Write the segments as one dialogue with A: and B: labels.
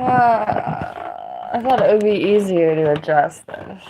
A: I thought it would be easier to adjust this.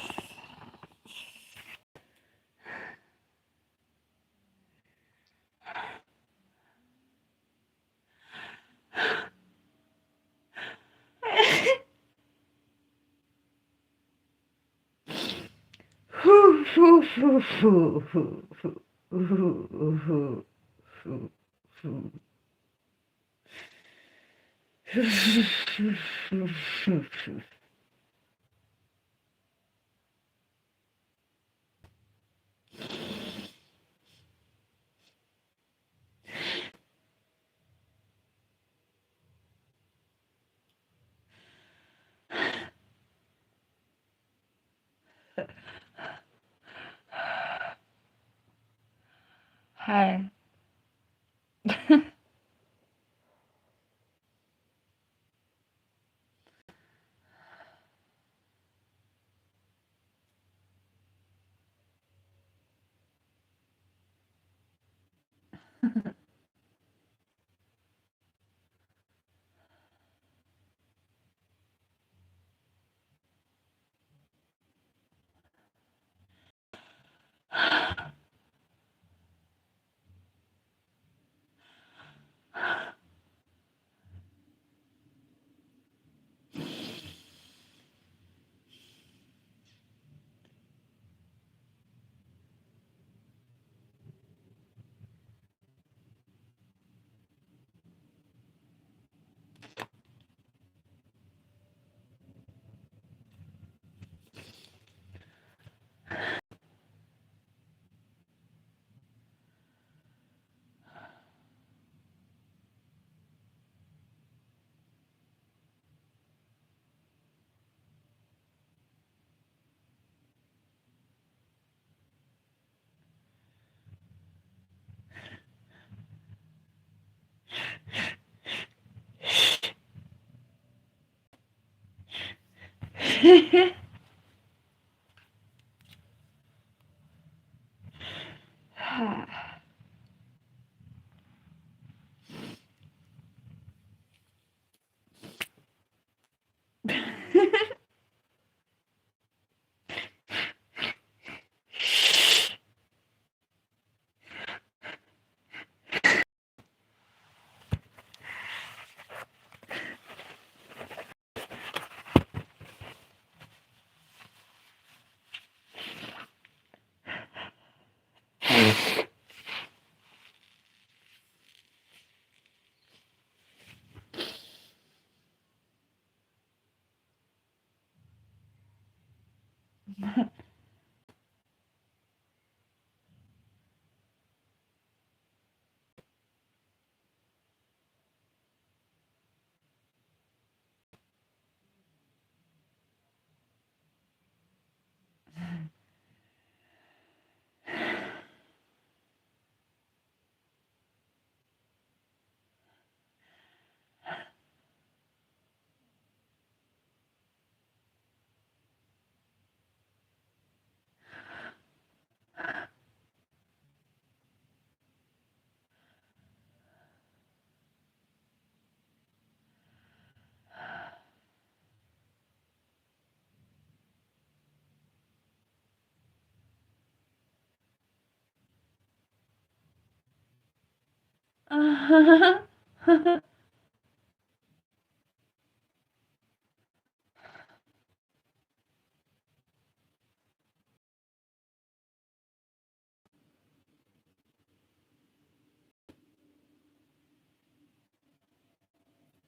A: Hi.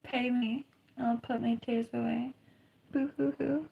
A: Pay me. I'll put my tears away. Boo hoo hoo.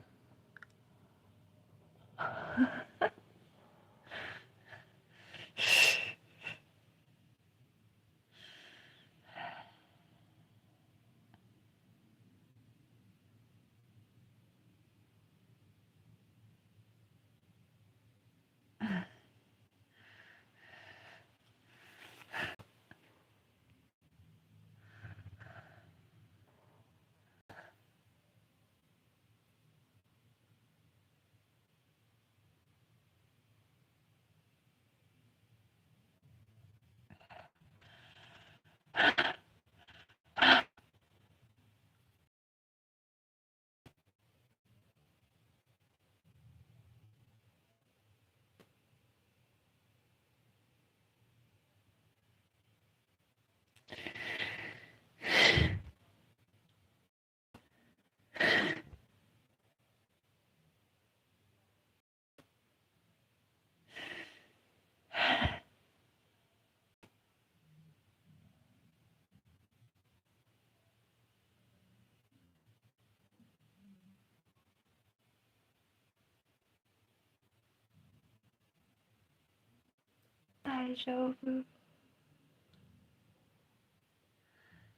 A: Deja vu.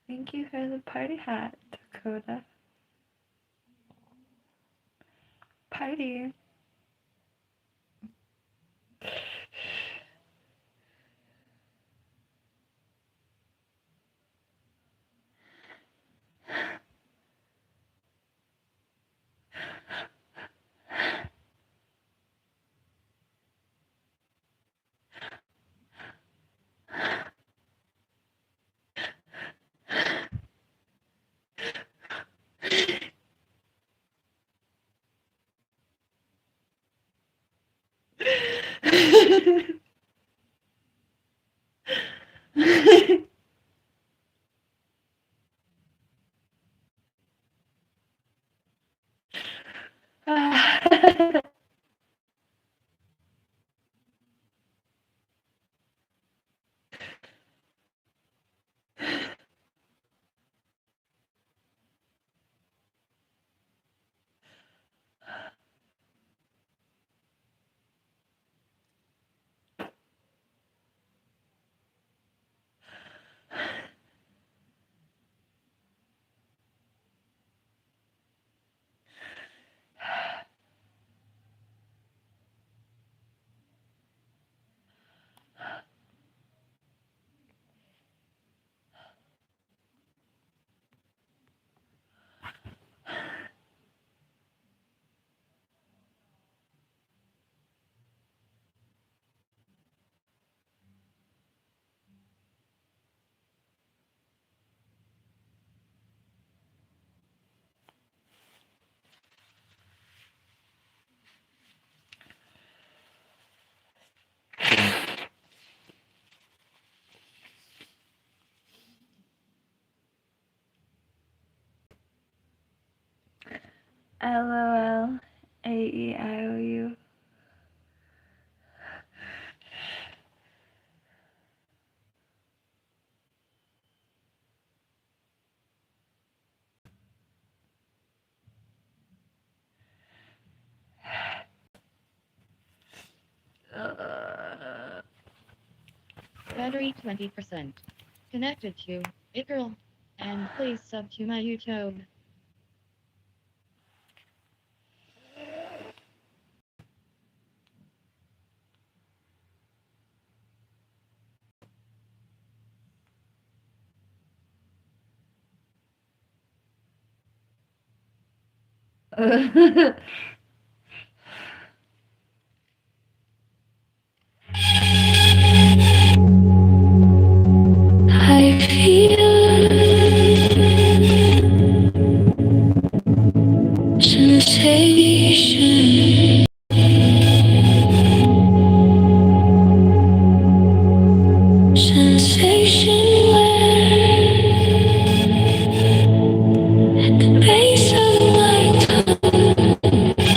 A: Thank you for the party hat, Dakota. Party. LOL. AEIOU.
B: Battery 20%. Connected to it girl. And please sub to my YouTube.
A: I feel sensation. Sensation where at the base of my tongue.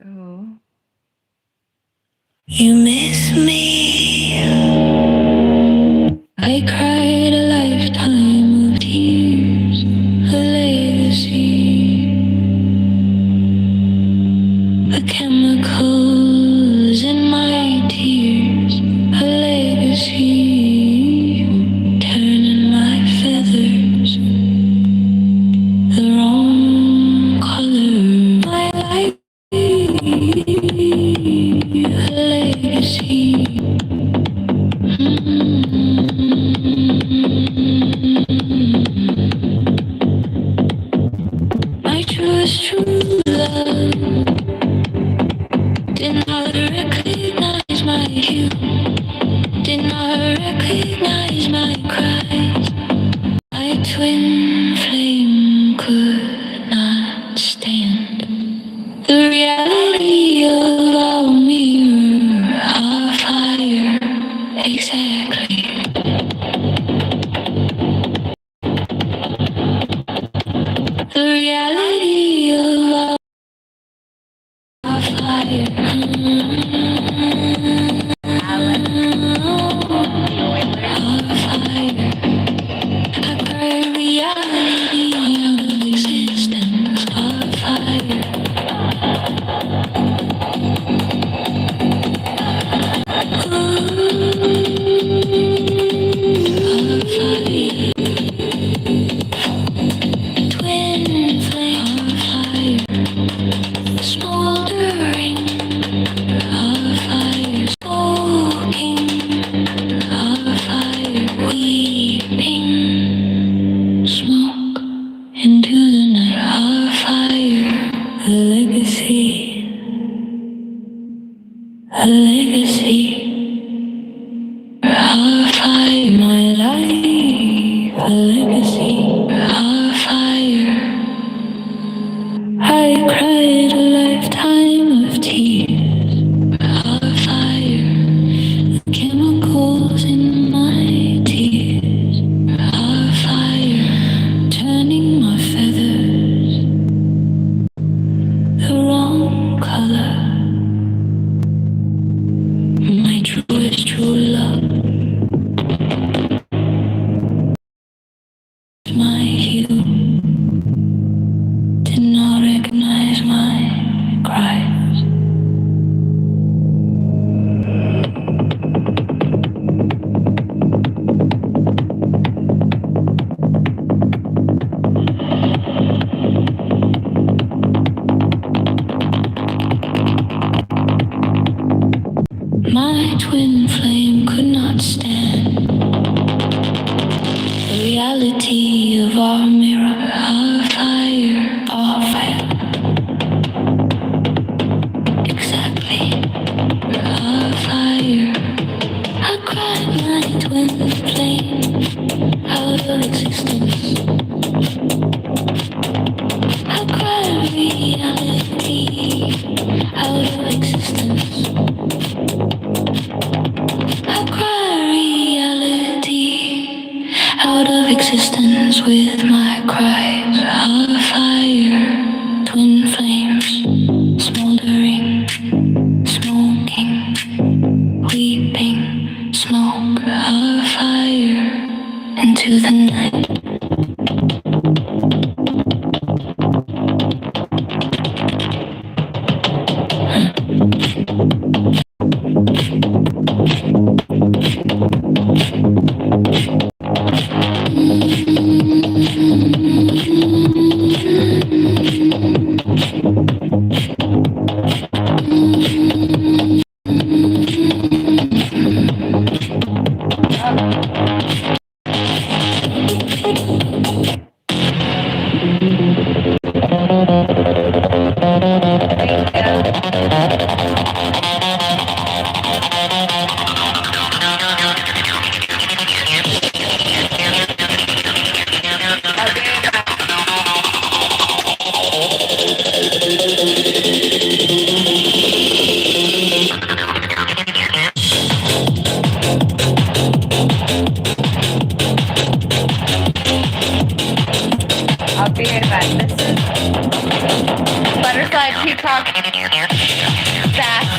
A: Oh.
C: You miss me. I cried a lifetime of tears, a legacy. The chemicals in my tears, a legacy. Turning my feathers the wrong color. My life, a legacy. My truest true love did not recognize my hue, did not recognize my cries. My twin flame could not stand the reality of our mirror, our fire. Exactly. The reality of our fire. Our fire. A great reality of existence. Our fire. Our fire. Twin flame of fire. Smoldering of fire, smoking of fire, weeping smoke into the night of fire, a legacy, a legacy of fire, my life, a legacy of fire. I cried a lifetime of tears, of fire, the chemicals in my tears, of fire, turning my feathers the wrong color. My truest true love, my hue, did not recognize my cries. My twin flame could not stand the reality of our mirror, our fire, our fire. Exactly, our fire. I cried my twin flame out of existence. I cried reality out of existence. I cry reality out of existence with my cries of fire, twin flames, smoldering, smoking, weeping, smoke of fire into the night.
A: be right back. This is Butterfly Peacock Fast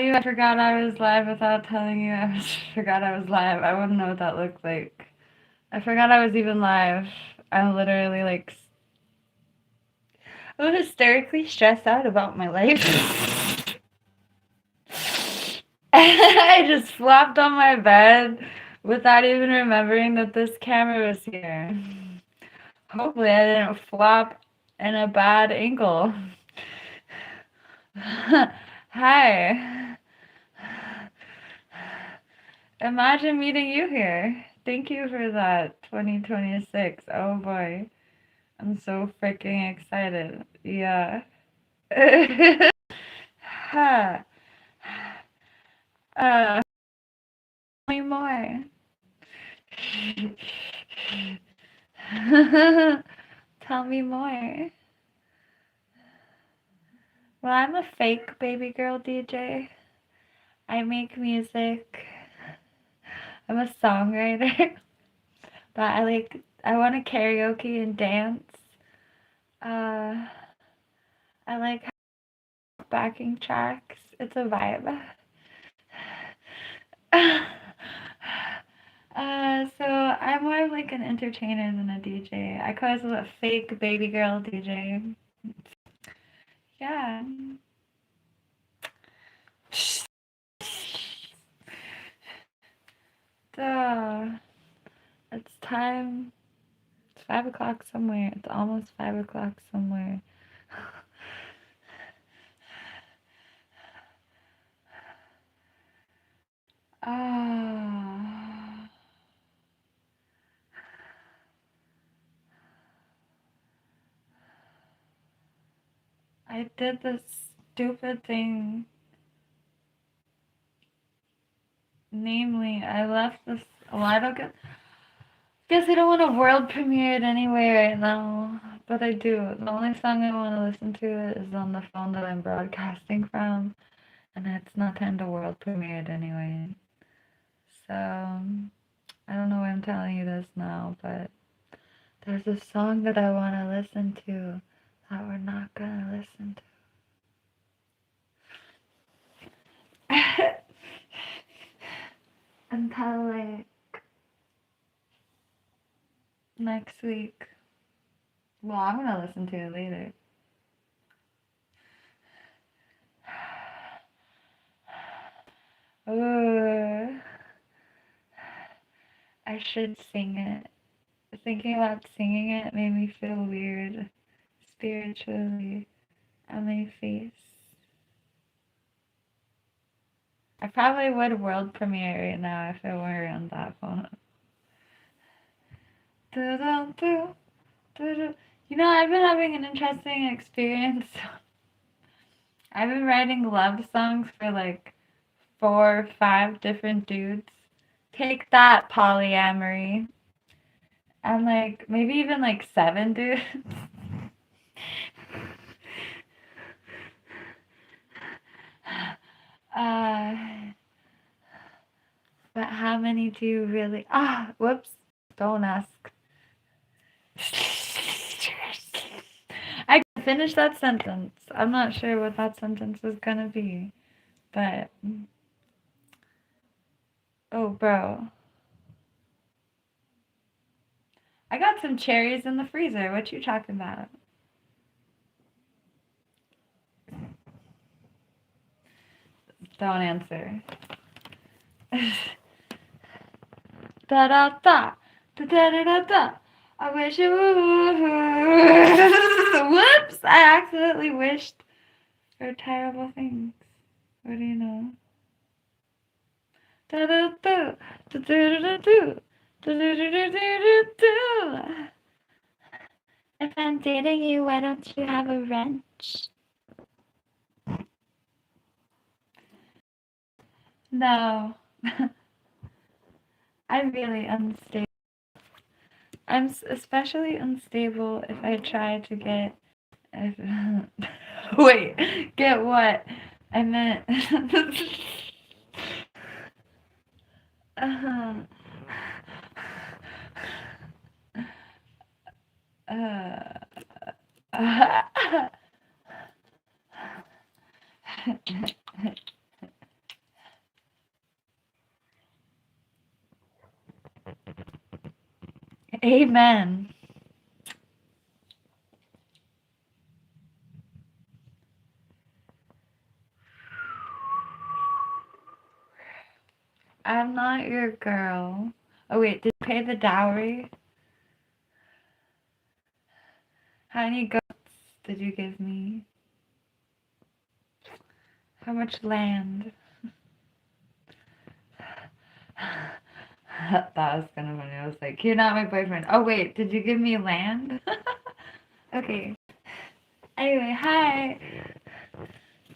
A: you I forgot I was live without telling you I forgot I was live. I wouldn't know what that looked like. I forgot I was even live. I'm literally like I was hysterically stressed out about my life. I just flopped on my bed without even remembering that this camera was here. Hopefully I didn't flop in a bad angle. Hi. Imagine meeting you here. Thank you for that, 2026. Oh boy. I'm so freaking excited. Yeah. Ha. Tell me more. Tell me more. Well, I'm a fake baby girl DJ. I make music. I'm a songwriter. But I want to karaoke and dance. I like backing tracks. It's a vibe. So I'm more of like an entertainer than a DJ. I call myself a fake baby girl DJ. Yeah. So it's time. It's 5 o'clock somewhere. It's almost 5 o'clock somewhere. Ah. I did this stupid thing. Namely, I left this. Well, I don't guess I don't want a world premiere it anyway right now. But I do. The only song I want to listen to is on the phone that I'm broadcasting from. And it's not time to world premiere it anyway. So, I don't know why I'm telling you this now, but there's a song that I want to listen to that we're not gonna listen to. Until like next week. Well, I'm gonna listen to it later. Ooh, I should sing it. Thinking about singing it made me feel weird spiritually on my face. I probably would world premiere right now if it weren't on that phone. You know, I've been having an interesting experience. I've been writing love songs for like 4 or 5 different dudes. Take that, polyamory. And like maybe even like 7 dudes. uh, but how many do you really? Whoops! Don't ask. I can finish that sentence. I'm not sure what that sentence is gonna be, but oh, bro. I got some cherries in the freezer. What you talking about? Don't answer. Da da da da da da da da. I wish it would. Whoops! I accidentally wished for terrible things. What do you know? Da da da da da da da da da da da. If I'm dating you, why don't you have a wrench? No. I'm really unstable. I'm especially unstable if I try to get. If, wait, get what? I meant. uh, uh, Amen. I'm not your girl. Oh wait, did you pay the dowry? How many goats did you give me? How much land? That was kind of funny. I was like, you're not my boyfriend. Oh wait, did you give me land? Okay. Anyway, hi.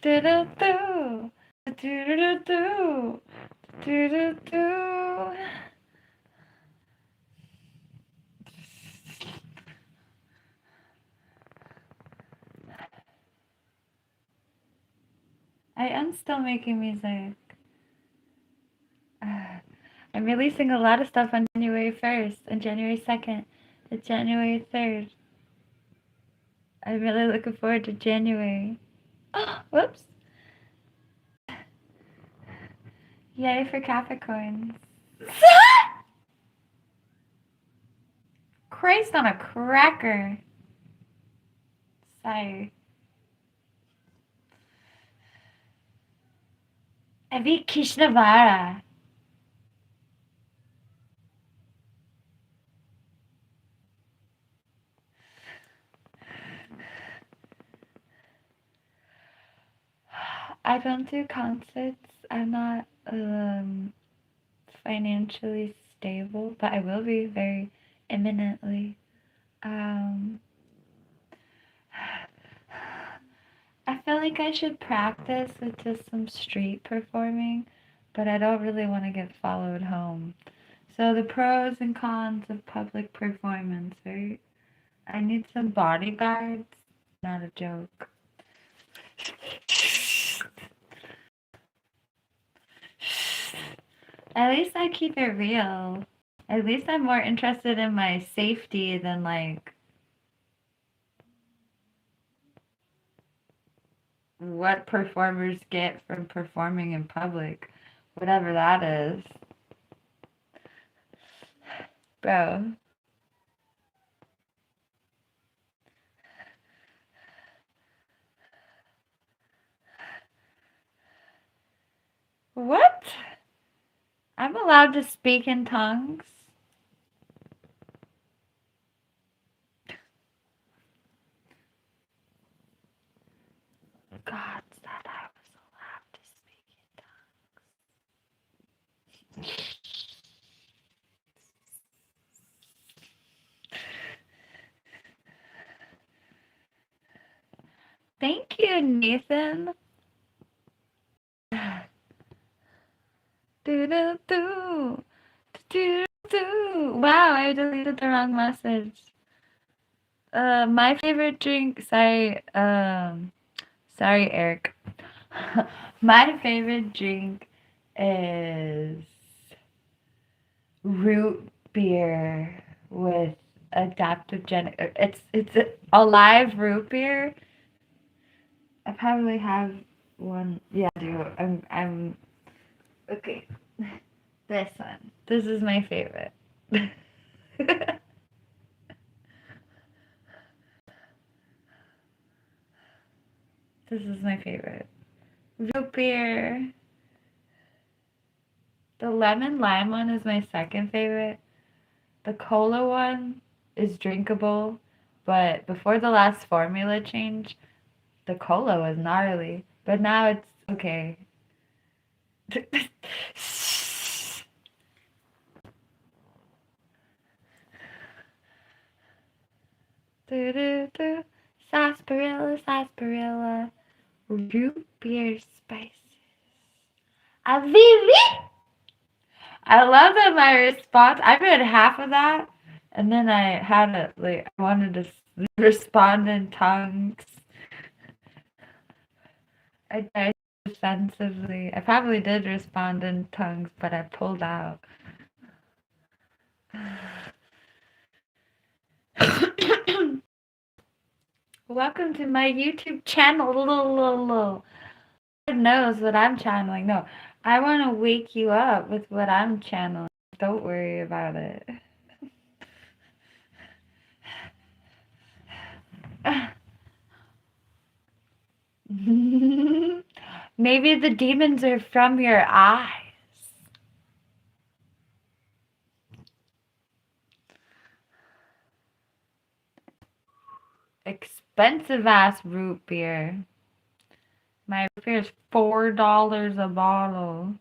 A: Do-do-do. Do-do-do. Do-do-do. I am still making music. I'm releasing a lot of stuff on January 1st and January 2nd and January 3rd. I'm really looking forward to January. Oh, whoops. Yay for Capricorns. Christ on a cracker. Sorry. Avi Kishnavara. I don't do concerts. I'm not financially stable, but I will be very imminently. I feel like I should practice with just some street performing, but I don't really want to get followed home. So the pros and cons of public performance, right? I need some bodyguards. Not a joke. At least I keep it real. At least I'm more interested in my safety than like what performers get from performing in public. Whatever that is. Bro. What? I'm allowed to speak in tongues? God said I was allowed to speak in tongues. Thank you, Nathan. Do do do. Do do. Wow, I deleted the wrong message. My favorite drink. Sorry, Eric. My favorite drink is root beer with adaptogenic. It's a live root beer. I probably have one. Yeah, I do. I'm okay. This one. This is my favorite. This is my favorite. Root beer. The lemon lime one is my second favorite. The cola one is drinkable, but before the last formula change, the cola was gnarly. But now it's okay. Do do do. Sarsaparilla, sarsaparilla. Root beer spices. Avivi! I love that my response, I read half of that, and then I had it, like, I wanted to respond in tongues. I tried defensively. I probably did respond in tongues, but I pulled out. Welcome to my YouTube channel. God knows what I'm channeling. No, I want to wake you up with what I'm channeling. Don't worry about it. Maybe the demons are from your eyes. Expensive ass root beer. My root beer is $4 a bottle.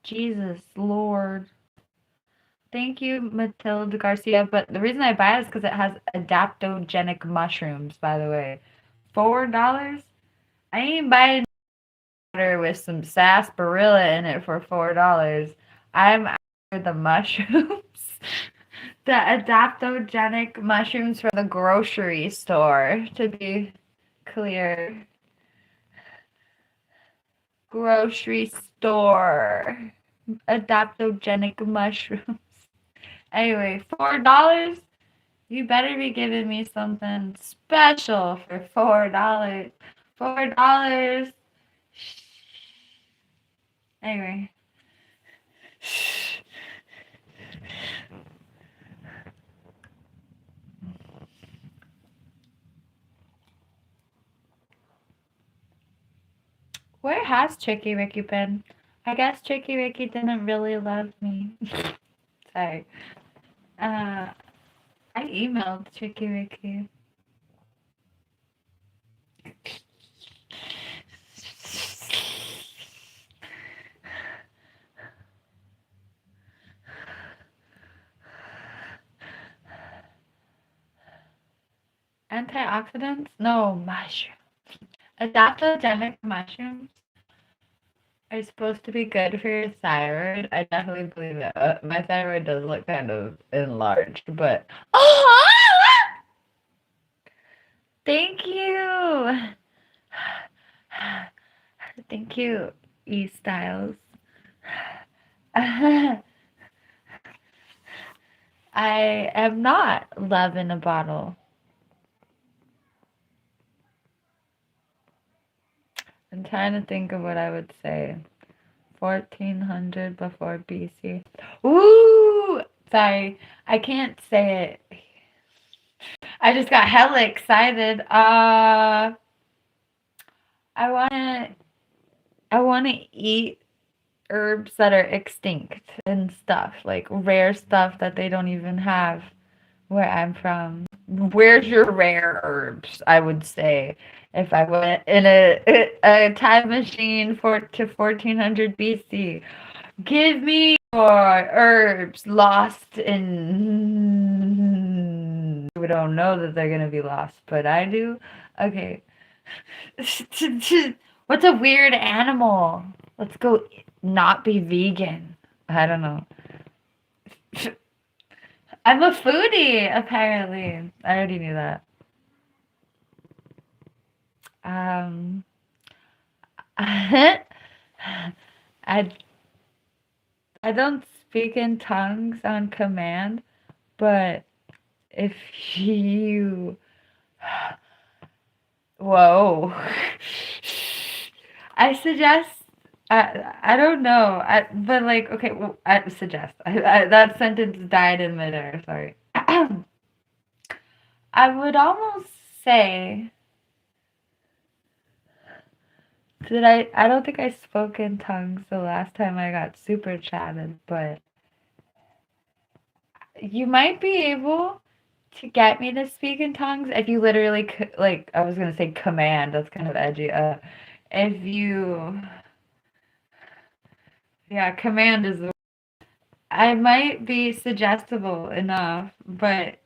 A: Jesus Lord. Thank you, Matilda Garcia. But the reason I buy it is because it has adaptogenic mushrooms, by the way. $4? I ain't buying water with some sarsaparilla in it for $4. I'm after the mushrooms. The adaptogenic mushrooms for the grocery store, to be clear. Grocery store. Adaptogenic mushrooms. Anyway, $4? You better be giving me something special for $4. $4. Anyway. Where has Tricky Ricky been? I guess Tricky Ricky didn't really love me. Sorry. I emailed Tricky Ricky. Antioxidants? No, mushrooms. Adaptogenic mushrooms are supposed to be good for your thyroid. I definitely believe it. My thyroid does look kind of enlarged, but thank you. Thank you, E Styles. I am not love in a bottle. I'm trying to think of what I would say. 1400 before BC. Ooh! Sorry, I can't say it. I just got hella excited. I wanna eat herbs that are extinct and stuff, like rare stuff that they don't even have where I'm from. Where's your rare herbs? I would say if I went in a time machine to 1400 BC. Give me your herbs lost in. We don't know that they're gonna be lost, but I do. Okay. What's a weird animal? Let's go not be vegan. I don't know. I'm a foodie, apparently. I already knew that. I I don't speak in tongues on command, but if you whoa. I suggest I don't know. But like okay, well, I suggest. That sentence died in midair, sorry. I would almost say that I don't think I spoke in tongues the last time I got super chatted, but you might be able to get me to speak in tongues if you literally like I was gonna say command. That's kind of edgy. If you yeah, command is. I might be suggestible enough, but I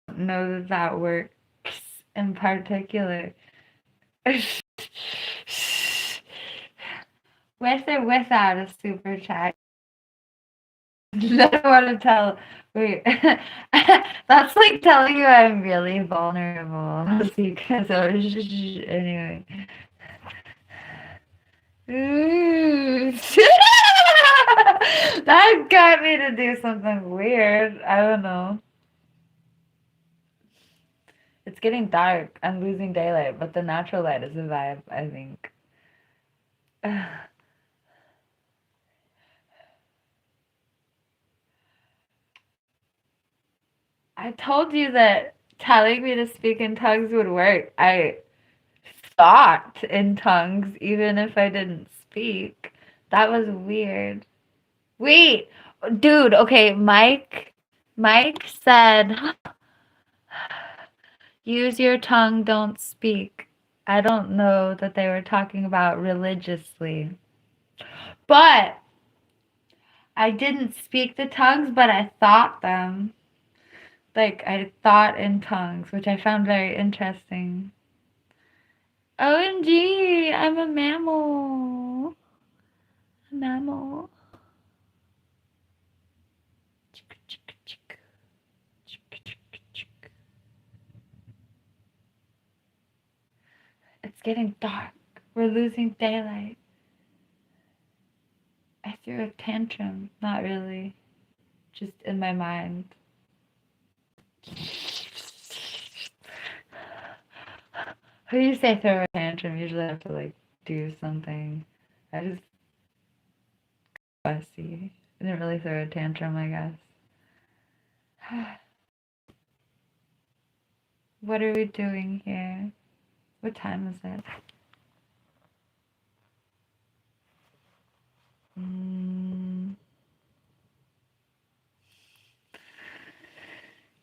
A: don't know that that works in particular. With or without a super chat. I don't want to tell. Wait, that's like telling you I'm really vulnerable because anyway. Ooh. That got me to do something weird. I don't know. It's getting dark. I'm losing daylight, but the natural light is a vibe, I think. I told you that telling me to speak in tongues would work. I thought in tongues even if I didn't speak. That was weird. Wait, dude, okay, Mike said, use your tongue, don't speak. I don't know that they were talking about religiously. But I didn't speak the tongues, but I thought them. Like, I thought in tongues, which I found very interesting. OMG, I'm a mammal. A mammal. It's getting dark. We're losing daylight. I threw a tantrum. Not really. Just in my mind. Who do you say throw a tantrum? Usually I have to like do something. I just fussy. I didn't really throw a tantrum, I guess. What are we doing here? What time is it?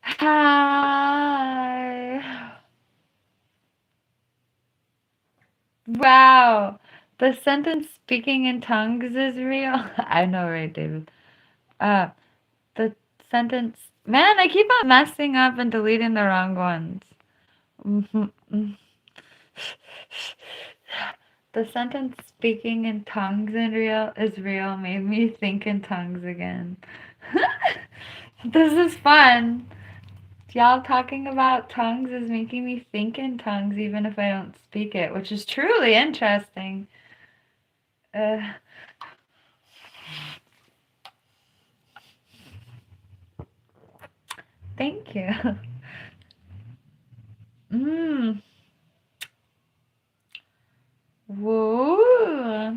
A: Hi. Wow. The sentence speaking in tongues is real. I know, right, David? Uh, the sentence. Man, I keep on messing up and deleting the wrong ones. The sentence speaking in tongues is real made me think in tongues again. This is fun. Y'all talking about tongues is making me think in tongues even if I don't speak it, which is truly interesting. Thank you. Whoa.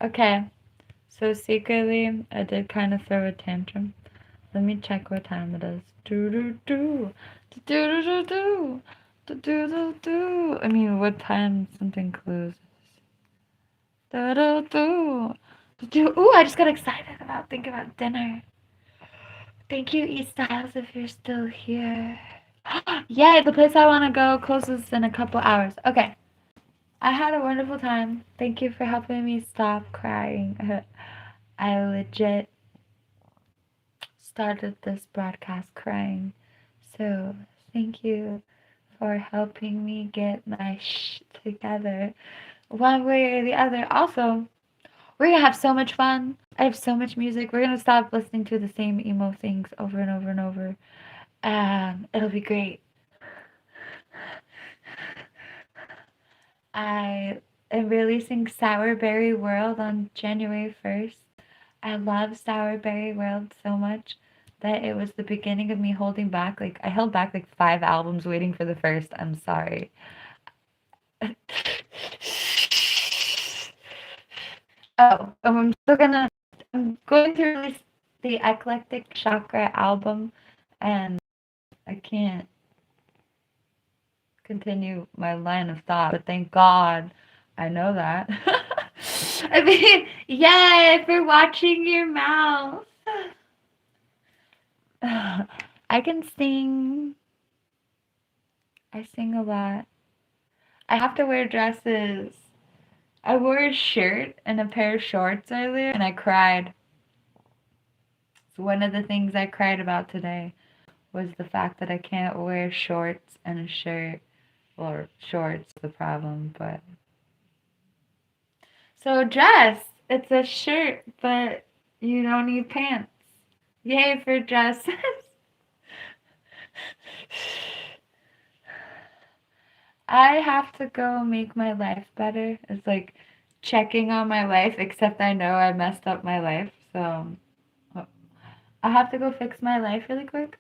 A: Okay, so secretly, I did kind of throw a tantrum. Let me check what time it is. Do do do, do do do do, do do do do. I mean, what time something closes? Do do do, do do. Ooh, I just got excited about thinking about dinner. Thank you, East Styles, if you're still here. Yay, the place I want to go closes in a couple hours. Okay. I had a wonderful time. Thank you for helping me stop crying. I legit started this broadcast crying. So, thank you for helping me get my together one way or the other. Also, we're gonna have so much fun. I have so much music. We're gonna stop listening to the same emo things over and over and over. It'll be great. I am releasing Sour Berry World on January 1st. I love Sour Berry World so much that it was the beginning of me holding back. Like, I held back like 5 albums waiting for the first. I'm sorry. Oh, I'm going to release the Eclectic Chakra album, and I can't continue my line of thought, but thank God I know that. I mean, yay for watching your mouth. I can sing. I sing a lot. I have to wear dresses. I wore a shirt and a pair of shorts earlier and I cried. So one of the things I cried about today was the fact that I can't wear shorts and a shirt. Or shorts, the problem, but. So dress. It's a shirt, but you don't need pants. Yay for dresses. I have to go make my life better. It's like checking on my life, except I know I messed up my life. So I have to go fix my life really quick.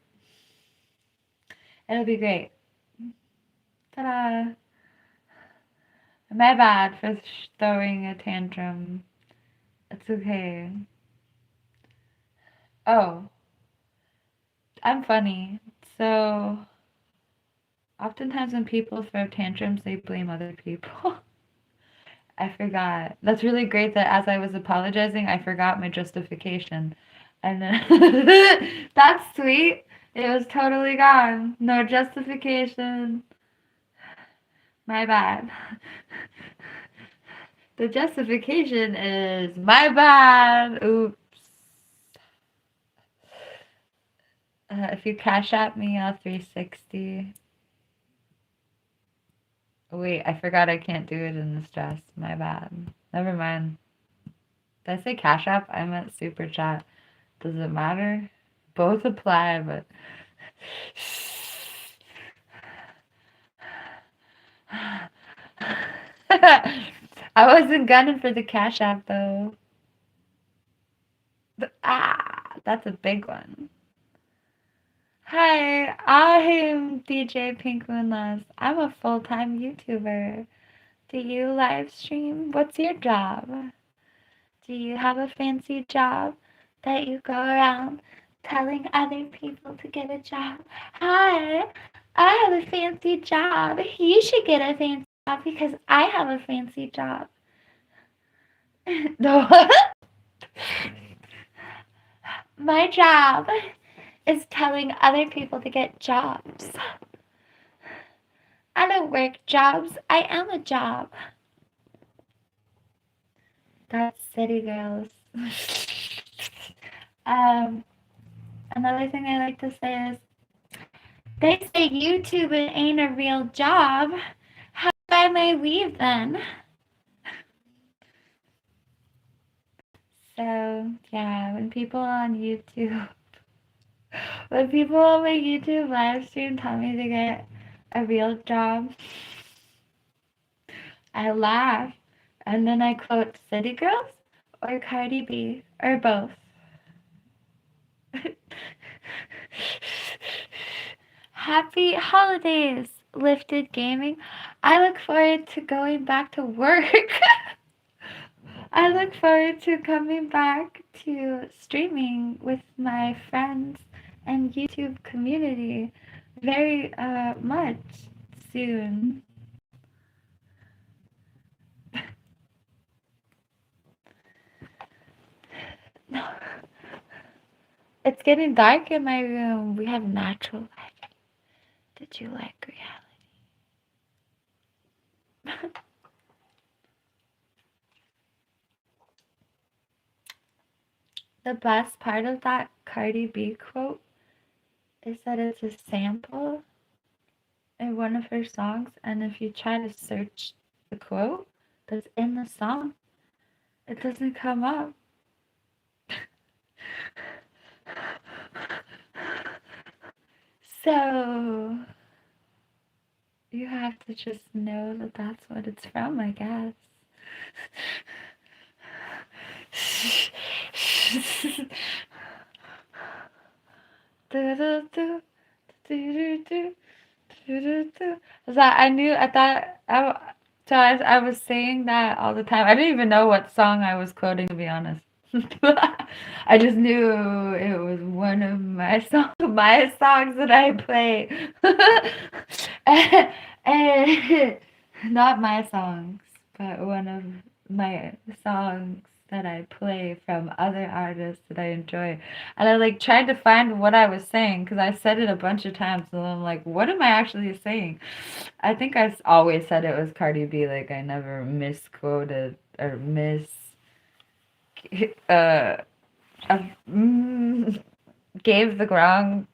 A: It'll be great. Ta-da! My bad for throwing a tantrum. It's okay. Oh, I'm funny. So So, oftentimes when people throw tantrums, they blame other people. I forgot. That's really great that as I was apologizing, I forgot my justification. And then that's sweet. It was totally gone. No justification. My bad. The justification is my bad. Oops. If you cash at me, I'll 360. Wait, I forgot I can't do it in this dress. My bad. Never mind. Did I say cash app? I meant super chat. Does it matter? Both apply, but I wasn't gunning for the cash app though. That's a big one. Hi, I'm DJ PinkMoonLust. I'm a full-time YouTuber. Do you live stream? What's your job? Do you have a fancy job that you go around telling other people to get a job? Hi, I have a fancy job. You should get a fancy job because I have a fancy job. No. My job is telling other people to get jobs. I don't work jobs. I am a job. That's City Girls. Another thing I like to say is, they say YouTube ain't a real job. How do I may leave then? So, yeah, when people on my YouTube live stream tell me to get a real job, I laugh. And then I quote City Girls or Cardi B or both. Happy holidays, Lifted Gaming. I look forward to going back to work. I look forward to coming back to streaming with my friends and YouTube community very much soon. It's getting dark in my room. We have natural light. Did you like reality? The best part of that Cardi B quote is that it's a sample in one of her songs, and if you try to search the quote that's in the song, it doesn't come up. So you have to just know that that's what it's from, I guess. So I knew I thought I was saying that all the time. I didn't even know what song I was quoting, to be honest. I just knew it was one of my songs that I play. and not my songs, but one of my songs that I play from other artists that I enjoy. And I like tried to find what I was saying because I said it a bunch of times, and I'm like, what am I actually saying? I think I always said it was Cardi B. Like I never misquoted or uh, gave the wrong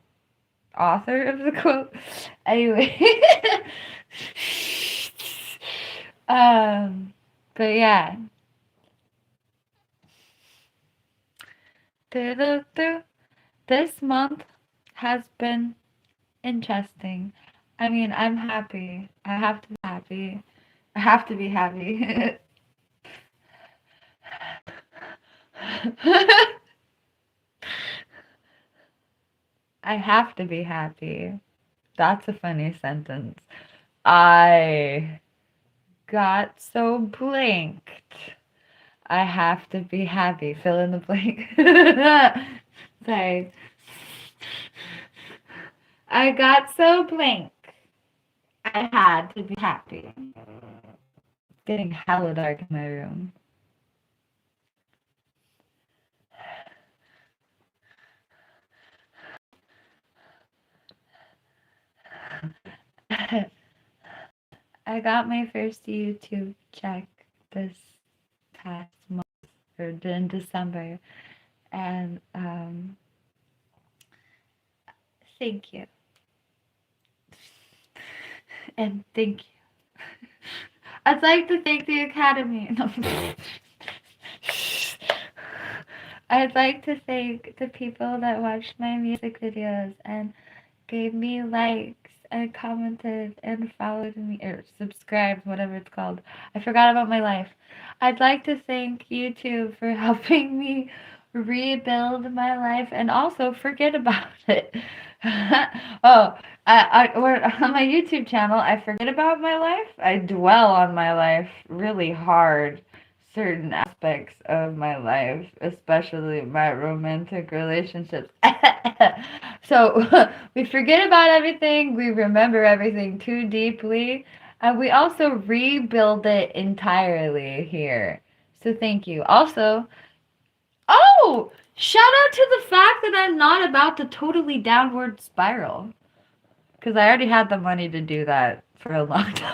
A: author of the quote. Anyway, but yeah. This month has been interesting. I mean, I'm happy. I have to be happy. I have to be happy. I have to be happy. That's a funny sentence. I got so blanked. I have to be happy. Fill in the blank. Sorry. I got so blank. I had to be happy. It's getting hella dark in my room. I got my first YouTube check this past month, or in December, and thank you. And thank you. I'd like to thank the Academy. No. I'd like to thank the people that watched my music videos and gave me likes and commented and followed me or subscribed, whatever it's called. I forgot about my life. I'd like to thank YouTube for helping me rebuild my life and also forget about it. Oh, on my YouTube channel, I forget about my life. I dwell on my life really hard. Certain aspects of my life, especially my romantic relationships. So we forget about everything, we remember everything too deeply, and we also rebuild it entirely here. So thank you. Also, oh, shout out to the fact that I'm not about to totally downward spiral. Because I already had the money to do that for a long time.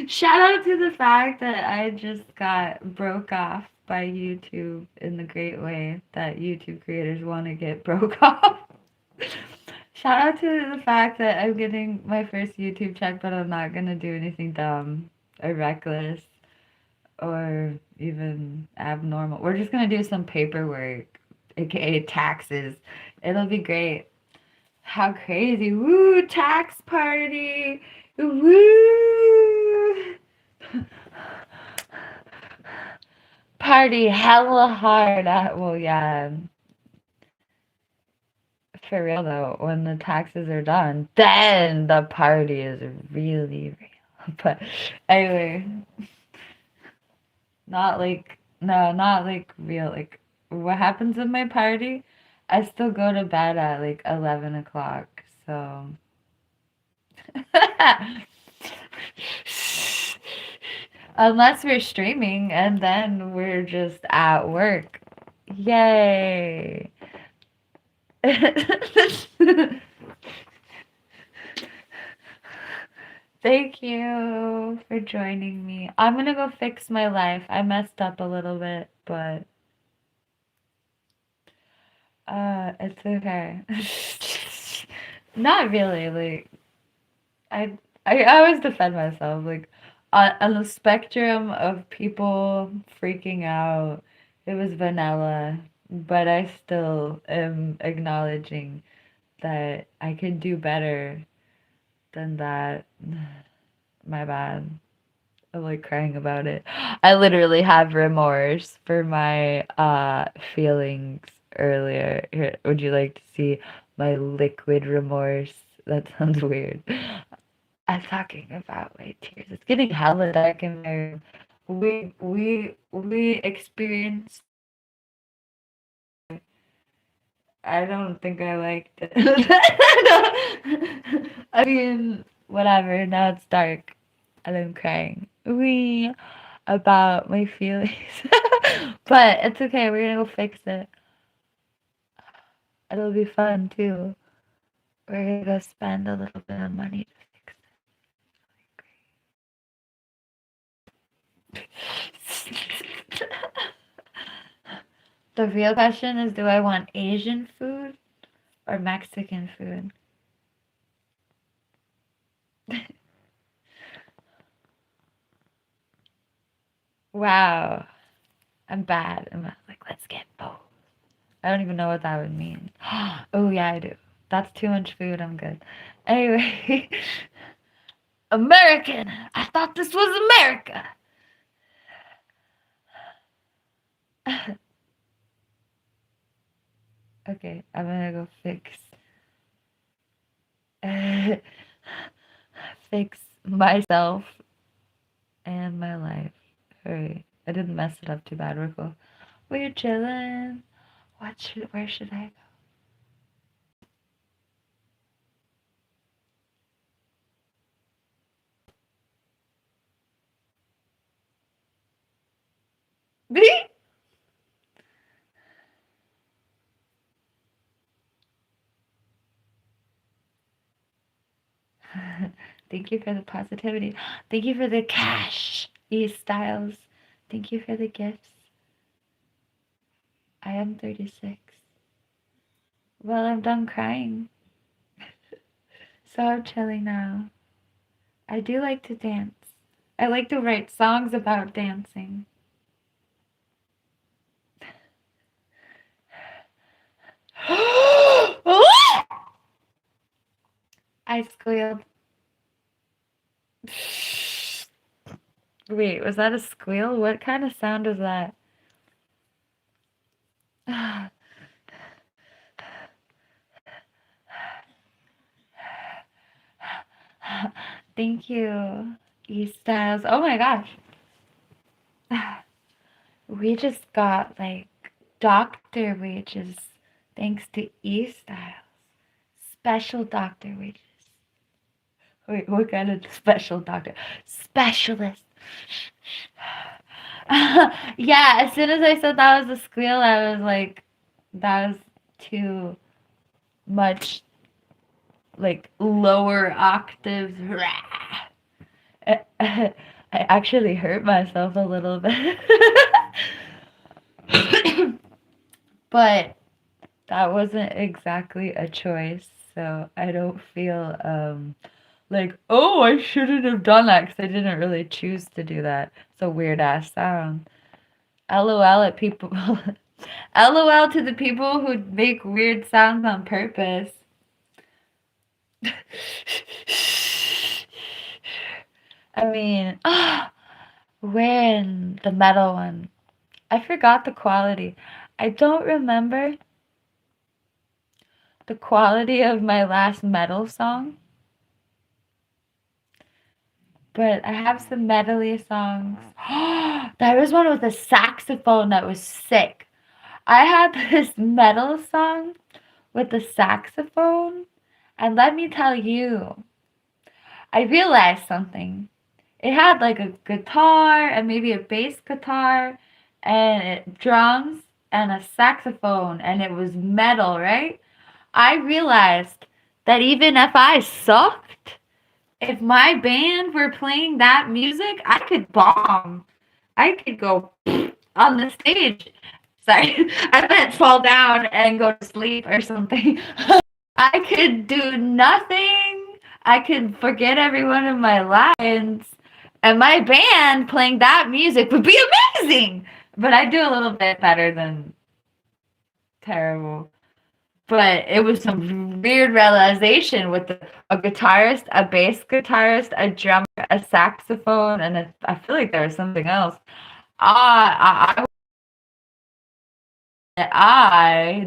A: Shout out to the fact that I just got broke off by YouTube in the great way that YouTube creators want to get broke off. Shout out to the fact that I'm getting my first YouTube check, but I'm not gonna do anything dumb or reckless or even abnormal. We're just gonna do some paperwork, aka taxes. It'll be great. How crazy. Woo, tax party. Woo. Party hella hard. Well, yeah. For real though, when the taxes are done, then the party is really real. But anyway, not like real. Like, what happens at my party? I still go to bed at like 11 o'clock. So. Unless we're streaming and then we're just at work. Yay. Thank you for joining me. I'm gonna go fix my life. I messed up a little bit, but it's okay. Not really. Like I always defend myself. Like on the spectrum of people freaking out, it was vanilla, but I still am acknowledging that I could do better than that. My bad. I'm like crying about it. I literally have remorse for my feelings earlier. Here, would you like to see my liquid remorse? That sounds weird. I'm talking about my tears. It's getting hella dark in my room. We experienced. I don't think I liked it. I mean, whatever. Now it's dark, and I'm crying. We about my feelings, but it's okay. We're gonna go fix it. It'll be fun too. We're gonna go spend a little bit of money to fix it. The real question is, do I want Asian food or Mexican food? Wow, I'm bad. I'm like, let's get both. I don't even know what that would mean. Oh yeah, I do. That's too much food. I'm good. Anyway, American. I thought this was America. Okay, I'm gonna go fix myself and my life. Hurry. I didn't mess it up too bad. We're cool. We're chilling. Where should I go? Thank you for the positivity. Thank you for the cash, these styles. Thank you for the gifts. I am 36. Well, I'm done crying. So I'm chilling now. I do like to dance. I like to write songs about dancing. I squealed. Wait, was that a squeal? What kind of sound was that? Thank you, E Styles. Oh my gosh. We just got like doctor wages thanks to E Styles. Special doctor wages. Wait, what kind of special doctor? Specialist. Yeah, as soon as I said that was a squeal, I was like, that was too much, like, lower octaves. I actually hurt myself a little bit. But that wasn't exactly a choice, so I don't feel like, oh, I shouldn't have done that because I didn't really choose to do that. It's a weird ass sound. LOL at people. LOL to the people who make weird sounds on purpose. I mean, we're in the metal one. I forgot the quality. I don't remember the quality of my last metal song, but I have some medley songs. There was one with a saxophone that was sick. I had this metal song with the saxophone, and let me tell you, I realized something. It had like a guitar and maybe a bass guitar and drums and a saxophone, and it was metal, right? I realized that even if I sucked, if my band were playing that music, I could bomb. I could go on the stage. Sorry, I meant fall down and go to sleep or something. I could do nothing. I could forget every one of my lines. And my band playing that music would be amazing. But I do a little bit better than terrible. But it was some weird realization with a guitarist, a bass guitarist, a drummer, a saxophone, and I feel like there was something else. I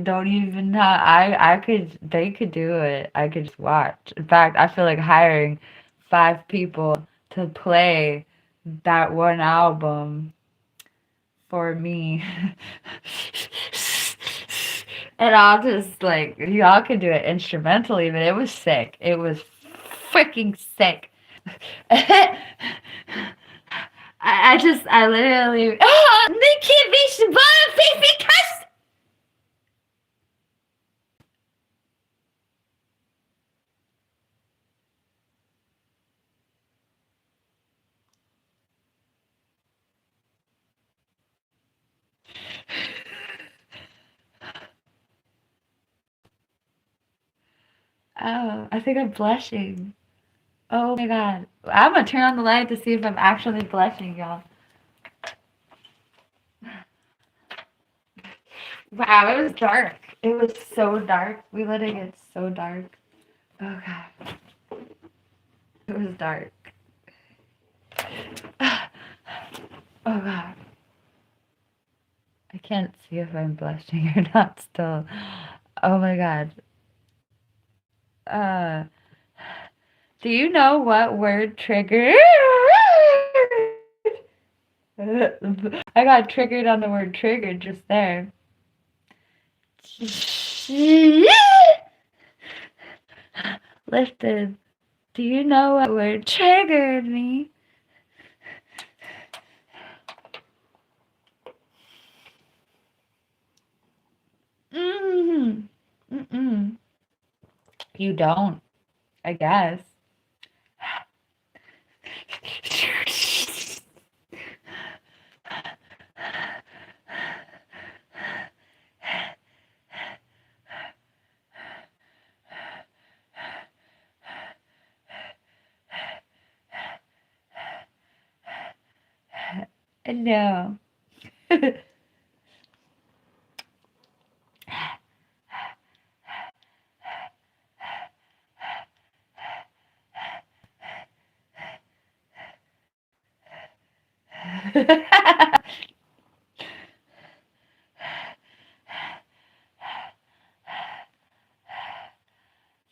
A: don't even have, I could, they could do it. I could just watch. In fact, I feel like hiring 5 people to play that one album for me. And I'll just like, y'all could do it instrumentally, but it was sick. It was freaking sick. I literally, oh, they can't be Shabbat because. Oh, I think I'm blushing. Oh my god. I'm gonna turn on the light to see if I'm actually blushing, y'all. Wow, it was dark. It was so dark. We let it get so dark. Oh god. It was dark. Oh god. I can't see if I'm blushing or not still. Oh my god. Uh, do you know what word triggered? I got triggered on the word triggered just there. Lifted. Do you know what word triggered me? Mm-hmm. Mm-mm. You don't, I guess. No.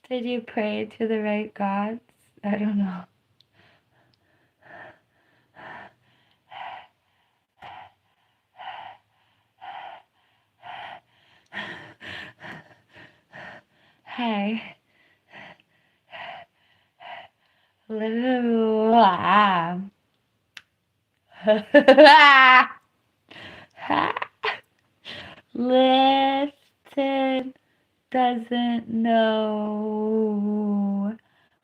A: Did you pray to the right gods? I don't know. Hey. Lifted doesn't know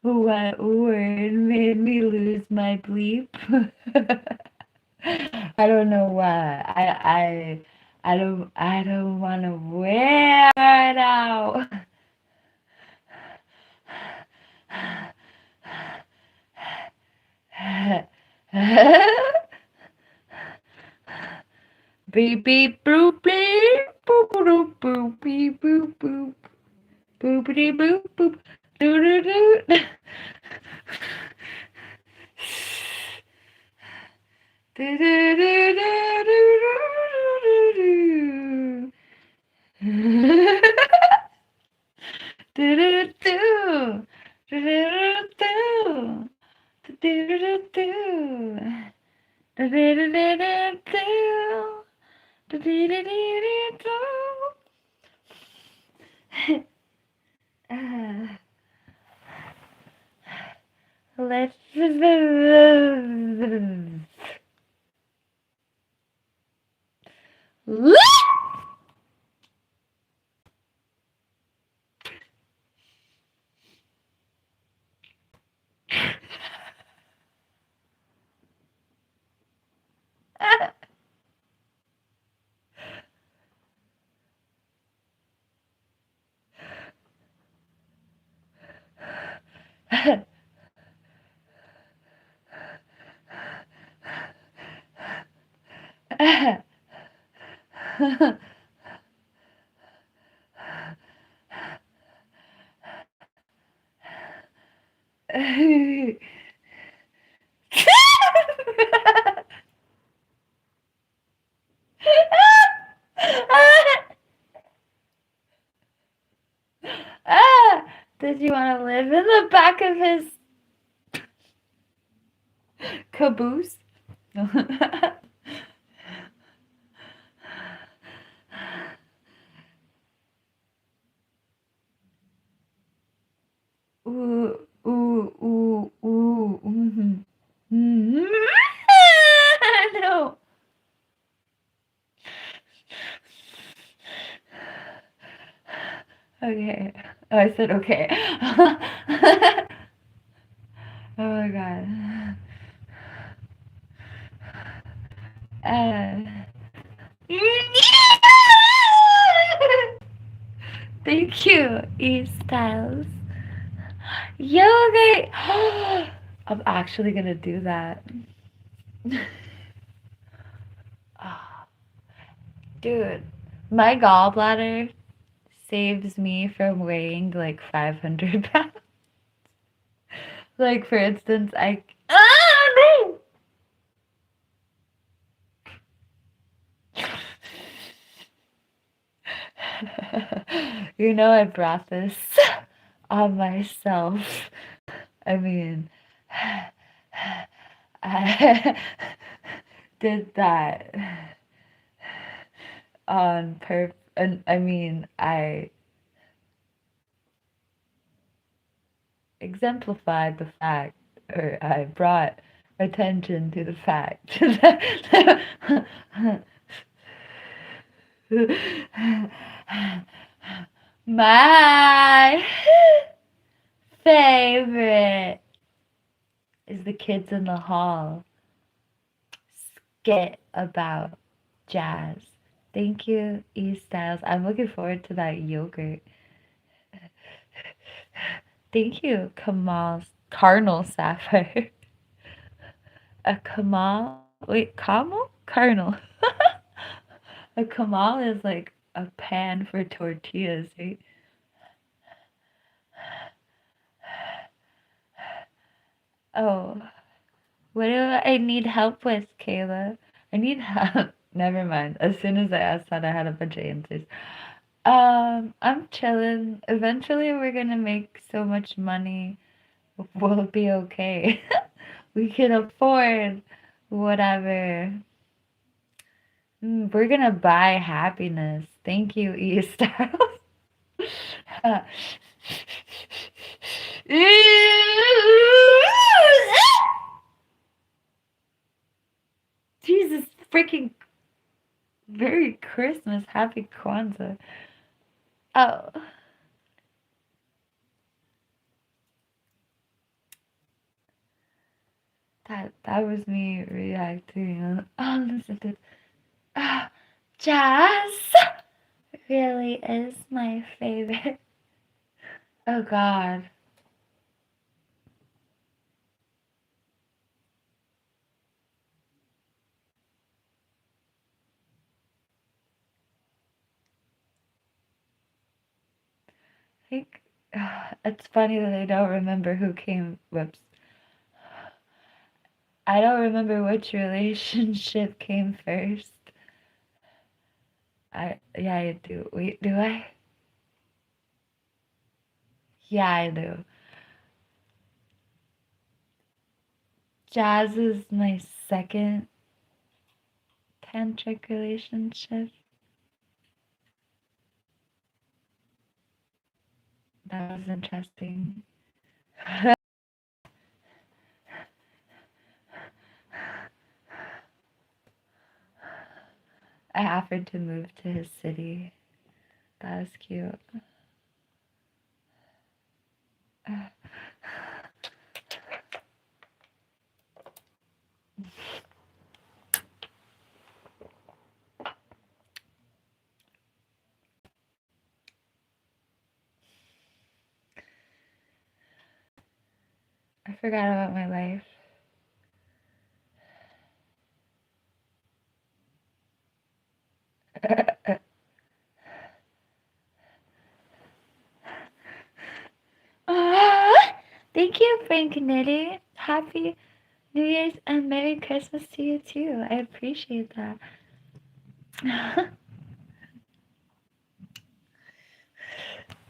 A: what word made me lose my bleep. I don't know what. I don't want to wear it out. Beep beep boop beep boop boop boop beep boop boop boopity boop boop doo doo doo. Do do do do do do do do. Do do do do do do do do do do do do. Let's Did you want to live in the back of his caboose? Ooh, ooh, ooh, ooh. Mm-hmm. No. Okay. Oh, I said okay. Oh my god. Uh, Thank you, E Styles. Yoga. I'm actually gonna do that. Ah, dude, my gallbladder saves me from weighing like 500 pounds. Like, for instance, no! You know, I brought this on myself. I mean, I did that on purpose. and I mean, I exemplified the fact, or I brought attention to the fact that my favorite is the Kids in the Hall skit about jazz. Thank you, E Styles. I'm looking forward to that yogurt. Thank you, Kamal Carnal Sapphire. A Kamal, wait, Kamal? Carnal. A Kamal is like a pan for tortillas, right? Oh, what do I need help with, Kayla? I need help. Never mind. As soon as I asked that, I had a bunch of answers. I'm chilling. Eventually, we're gonna make so much money. We'll be okay. We can afford whatever. We're gonna buy happiness. Thank you, E Styles. Jesus freaking Merry Christmas, Happy Kwanzaa. Oh, that was me reacting. Oh, listen to jazz. Really is my favorite. Oh God. I think it's funny that I don't remember who came. Whoops. I don't remember which relationship came first. Yeah, I do. Wait, do I? Yeah, I do. Jazz is my second tantric relationship. That was interesting. I offered to move to his city. That was cute. I forgot about my life. Thank you, Frank Nitty. Happy New Year's and Merry Christmas to you too. I appreciate that.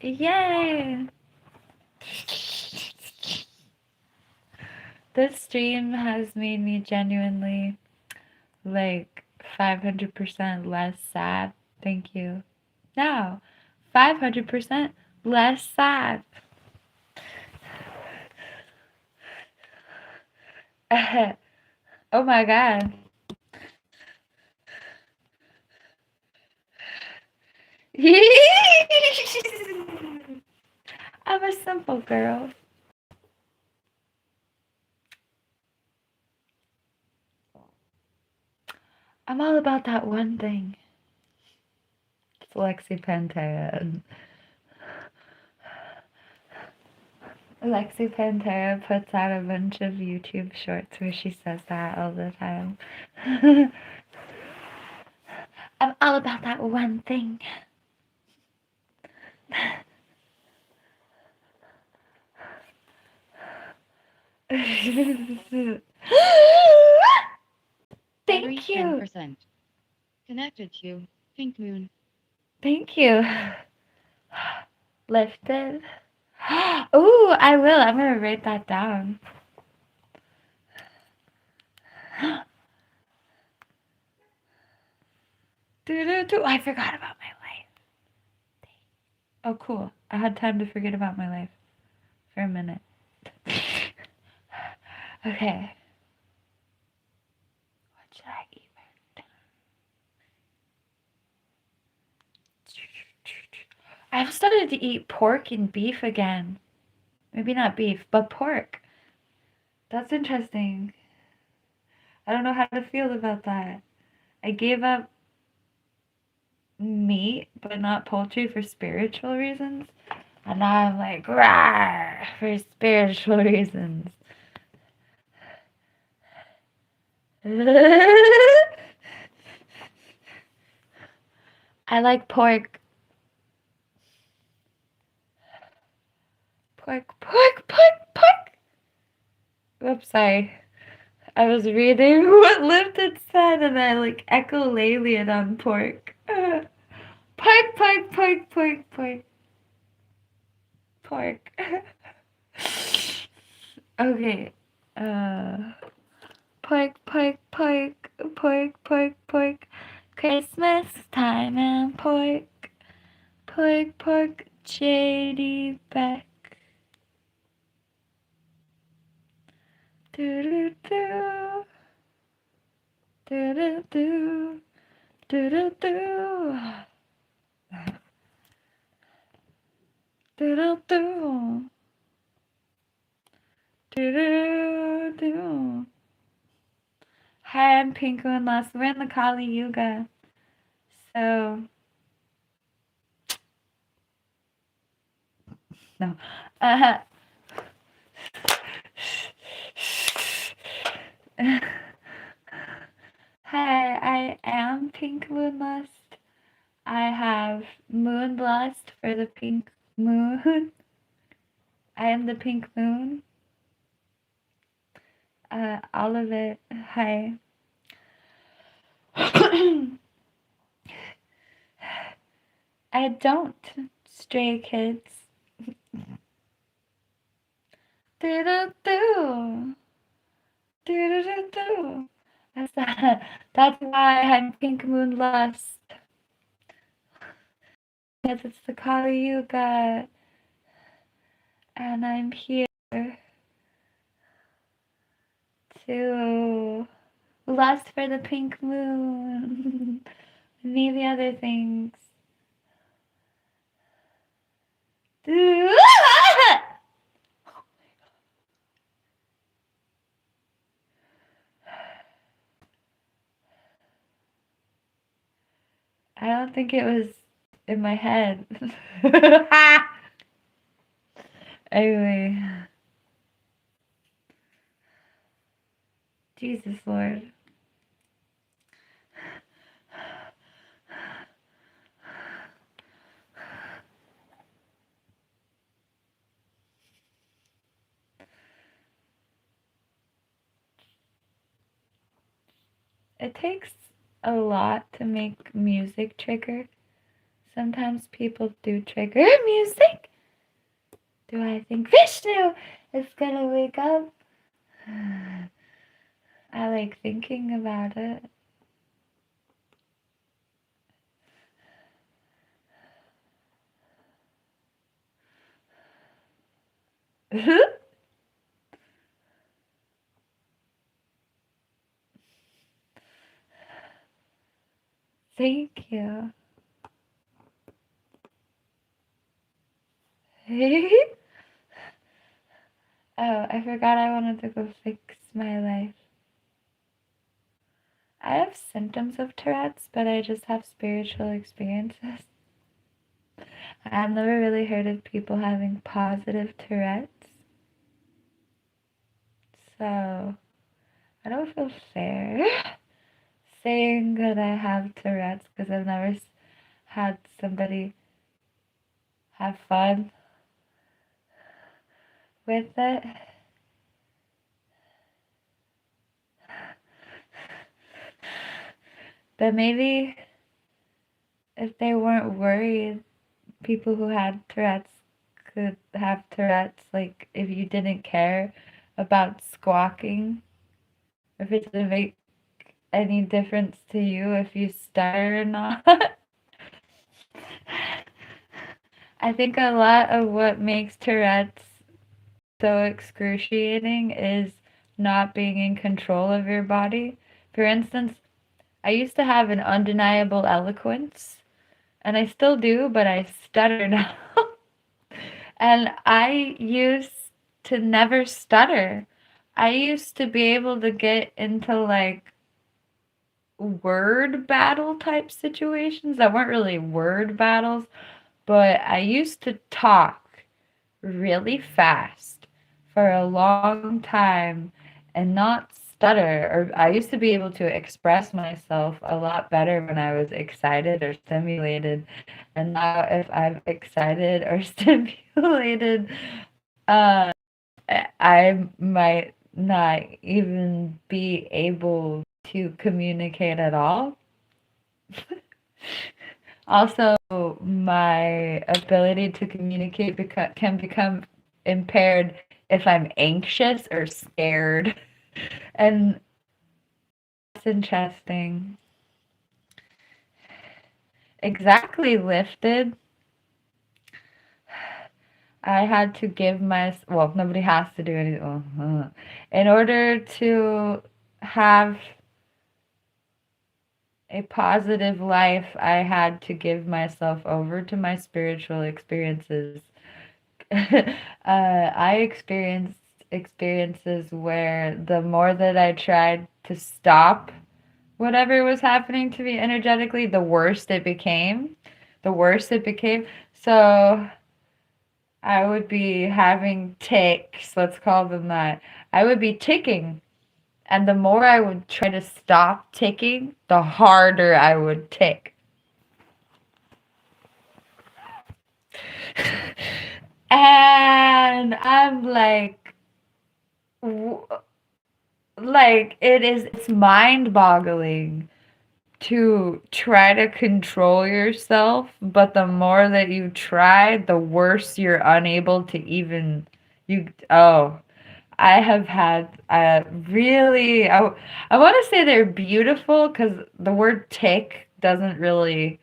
A: Yay! This stream has made me genuinely like 500% less sad. Thank you. Now, 500% less sad. Oh my god. I'm a simple girl. I'm all about that one thing. It's Lexi Pantera. And Lexi Pantera puts out a bunch of YouTube shorts where she says that all the time. I'm all about that one thing.
B: Battery
A: Thank you.
B: 10%. Connected to Pink Moon.
A: Thank you. Lifted. Ooh, I will. I'm gonna write that down. I forgot about my life. Oh, cool. I had time to forget about my life for a minute. Okay. What should I eat? I've started to eat pork and beef again. Maybe not beef, but pork. That's interesting. I don't know how to feel about that. I gave up meat, but not poultry for spiritual reasons. And now I'm like, rah, for spiritual reasons. I like pork. Pork. Oops, sorry. I was reading what Lipton said and I like echolalied on pork. Pork. Okay. Pork. Christmas time and pork. Pork. JD Beck. Do do do do do do do do do do do do. Hi, I'm PinkMoonLust. We're in the Kali Yuga. So, no. Uh, Hi, I am PinkMoonLust. I have Moonlust for the pink moon. I am the pink moon. All of it. Hi. I don't. Stray kids. Do-do-do. Do-do-do-do. That's why I'm PinkMoonLust. Because it's the Kali Yuga. And I'm here to lust for the pink moon. Maybe other things. I don't think it was in my head. Anyway. Jesus Lord. It takes a lot to make music trigger. Sometimes people do trigger music. Do I think Vishnu is gonna wake up? I like thinking about it. Thank you. Oh, I forgot I wanted to go fix my life. I have symptoms of Tourette's, but I just have spiritual experiences. I've never really heard of people having positive Tourette's. So, I don't feel fair saying that I have Tourette's because I've never had somebody have fun with it. But maybe if they weren't worried, people who had Tourette's could have Tourette's, like if you didn't care about squawking, if it didn't make any difference to you if you stutter or not. I think a lot of what makes Tourette's so excruciating is not being in control of your body. For instance, I used to have an undeniable eloquence, and I still do, but I stutter now. And I used to never stutter. I used to be able to get into like word battle type situations that weren't really word battles, but I used to talk really fast for a long time and not stutter. Or I used to be able to express myself a lot better when I was excited or stimulated. And now, if I'm excited or stimulated, uh, I might not even be able to communicate at all. Also, my ability to communicate can become impaired if I'm anxious or scared. And that's interesting. Exactly, lifted. I had to give well, nobody has to do anything. In order to have a positive life, I had to give myself over to my spiritual experiences. I experienced experiences where the more that I tried to stop whatever was happening to me energetically, the worse it became. The worse it became. So I would be having ticks, let's call them that. I would be ticking. And the more I would try to stop ticking, the harder I would tick. And I'm like, it's mind-boggling to try to control yourself, but the more that you try, the worse you're unable to even you oh, I have had really I want to say they're beautiful cuz the word tick doesn't really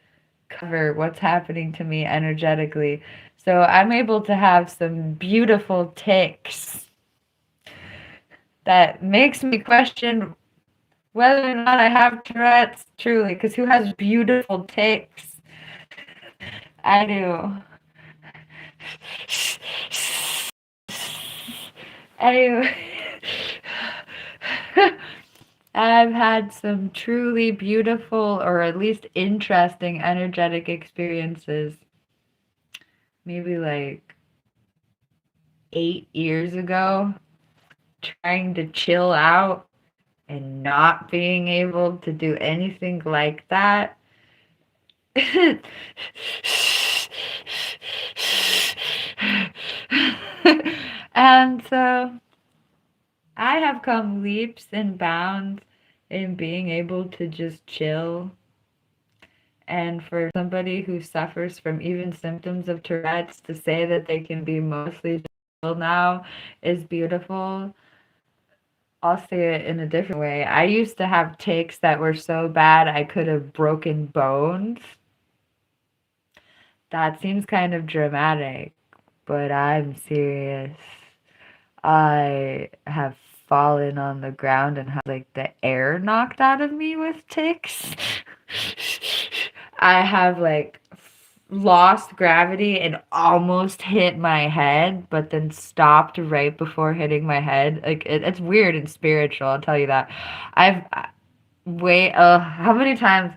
A: cover what's happening to me energetically. So I'm able to have some beautiful ticks that makes me question whether or not I have Tourette's, truly, because who has beautiful ticks? I do. Anyway, I've had some truly beautiful or at least interesting energetic experiences. Maybe like 8 years ago, trying to chill out and not being able to do anything like that. And so I have come leaps and bounds in being able to just chill. And for somebody who suffers from even symptoms of Tourette's to say that they can be mostly chill now is beautiful. I'll say it in a different way. I used to have tics that were so bad I could have broken bones. That seems kind of dramatic, but I'm serious. I have fallen on the ground and had like the air knocked out of me with tics. I have like lost gravity and almost hit my head, but then stopped right before hitting my head. Like it's weird and spiritual, I'll tell you that. I've wait, how many times?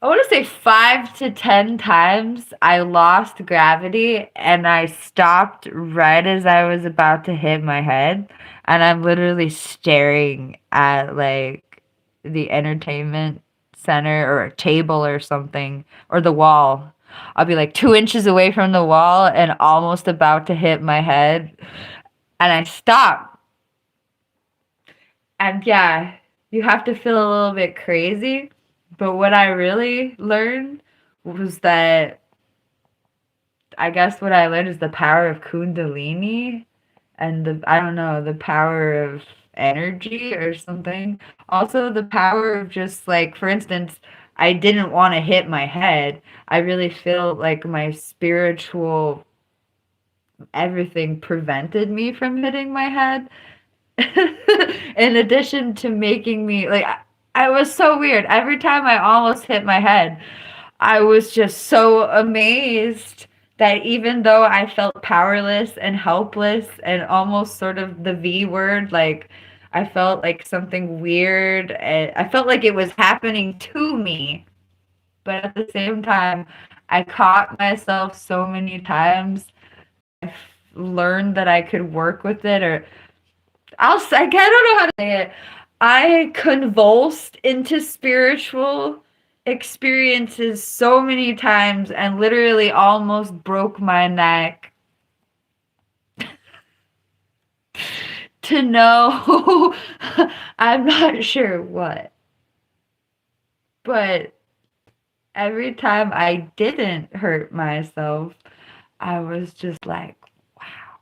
A: I want to say 5 to 10 times I lost gravity and I stopped right as I was about to hit my head. And I'm literally staring at like the entertainment center or a table or something or the wall. I'll be like 2 inches away from the wall and almost about to hit my head. And I stop. And yeah, you have to feel a little bit crazy. But what I really learned was that I guess what I learned is the power of Kundalini and I don't know, the power of energy or something. Also, the power of just like, for instance, I didn't want to hit my head. I really feel like my spiritual everything prevented me from hitting my head. In addition to making me like I was so weird. Every time I almost hit my head, I was just so amazed that even though I felt powerless and helpless and almost sort of the V word, like I felt like something weird and I felt like it was happening to me. But at the same time, I caught myself so many times. I learned that I could work with it, or I don't know how to say it. I convulsed into spiritual experiences so many times and literally almost broke my neck to know I'm not sure what. But every time I didn't hurt myself, I was just like, wow.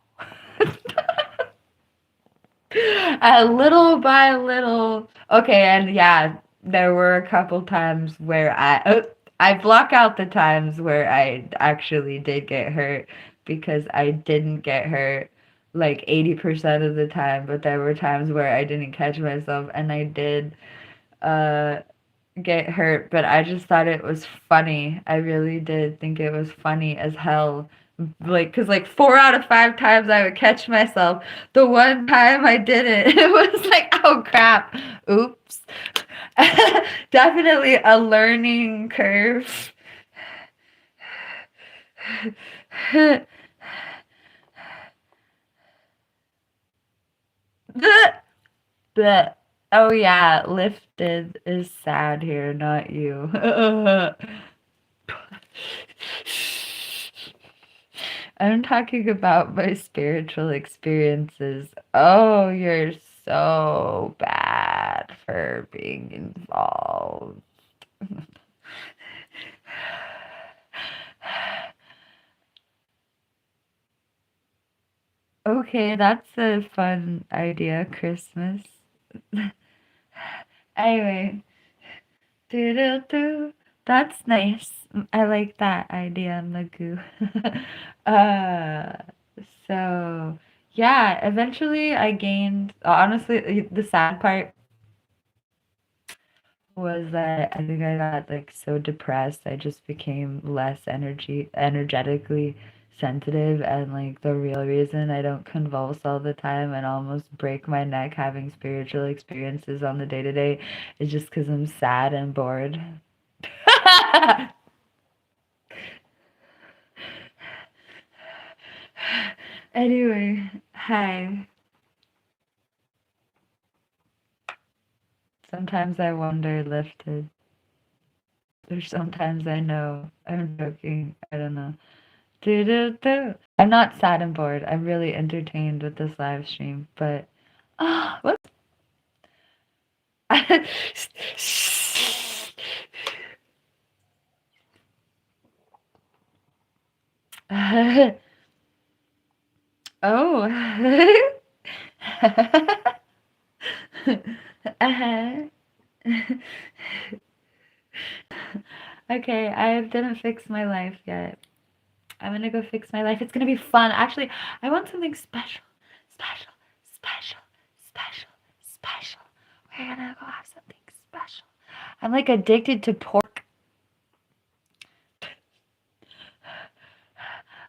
A: Little by little. Okay, and yeah, there were a couple times where I block out the times where I actually did get hurt because I didn't get hurt like 80% of the time, but there were times where I didn't catch myself and I did uh get hurt, but I just thought it was funny. I really did think it was funny as hell. Like, cause like 4 out of 5 times I would catch myself. The one time I didn't, it was like, oh crap, oops. Definitely a learning curve. But oh yeah, lifted is sad here, not you. I'm talking about my spiritual experiences. Oh, you're so bad for being involved. Okay, that's a fun idea, Christmas. Anyway, doo-doo-doo. That's nice. I like that idea, Magoo. uh, so yeah, eventually I gained. Honestly, the sad part was that I think I got like so depressed. I just became less energetically sensitive, and like the real reason I don't convulse all the time and almost break my neck having spiritual experiences on the day to day is just because I'm sad and bored. Anyway, hi. Sometimes I wonder lifted. There's sometimes I know. I'm joking. I don't know. Do-do-do. I'm not sad and bored. I'm really entertained with this live stream, but what? Oh. uh-huh. Okay, I didn't fix my life yet. I'm gonna go fix my life. It's gonna be fun. Actually, I want something special. Special. Special. Special. Special. We're gonna go have something special. I'm like addicted to pork.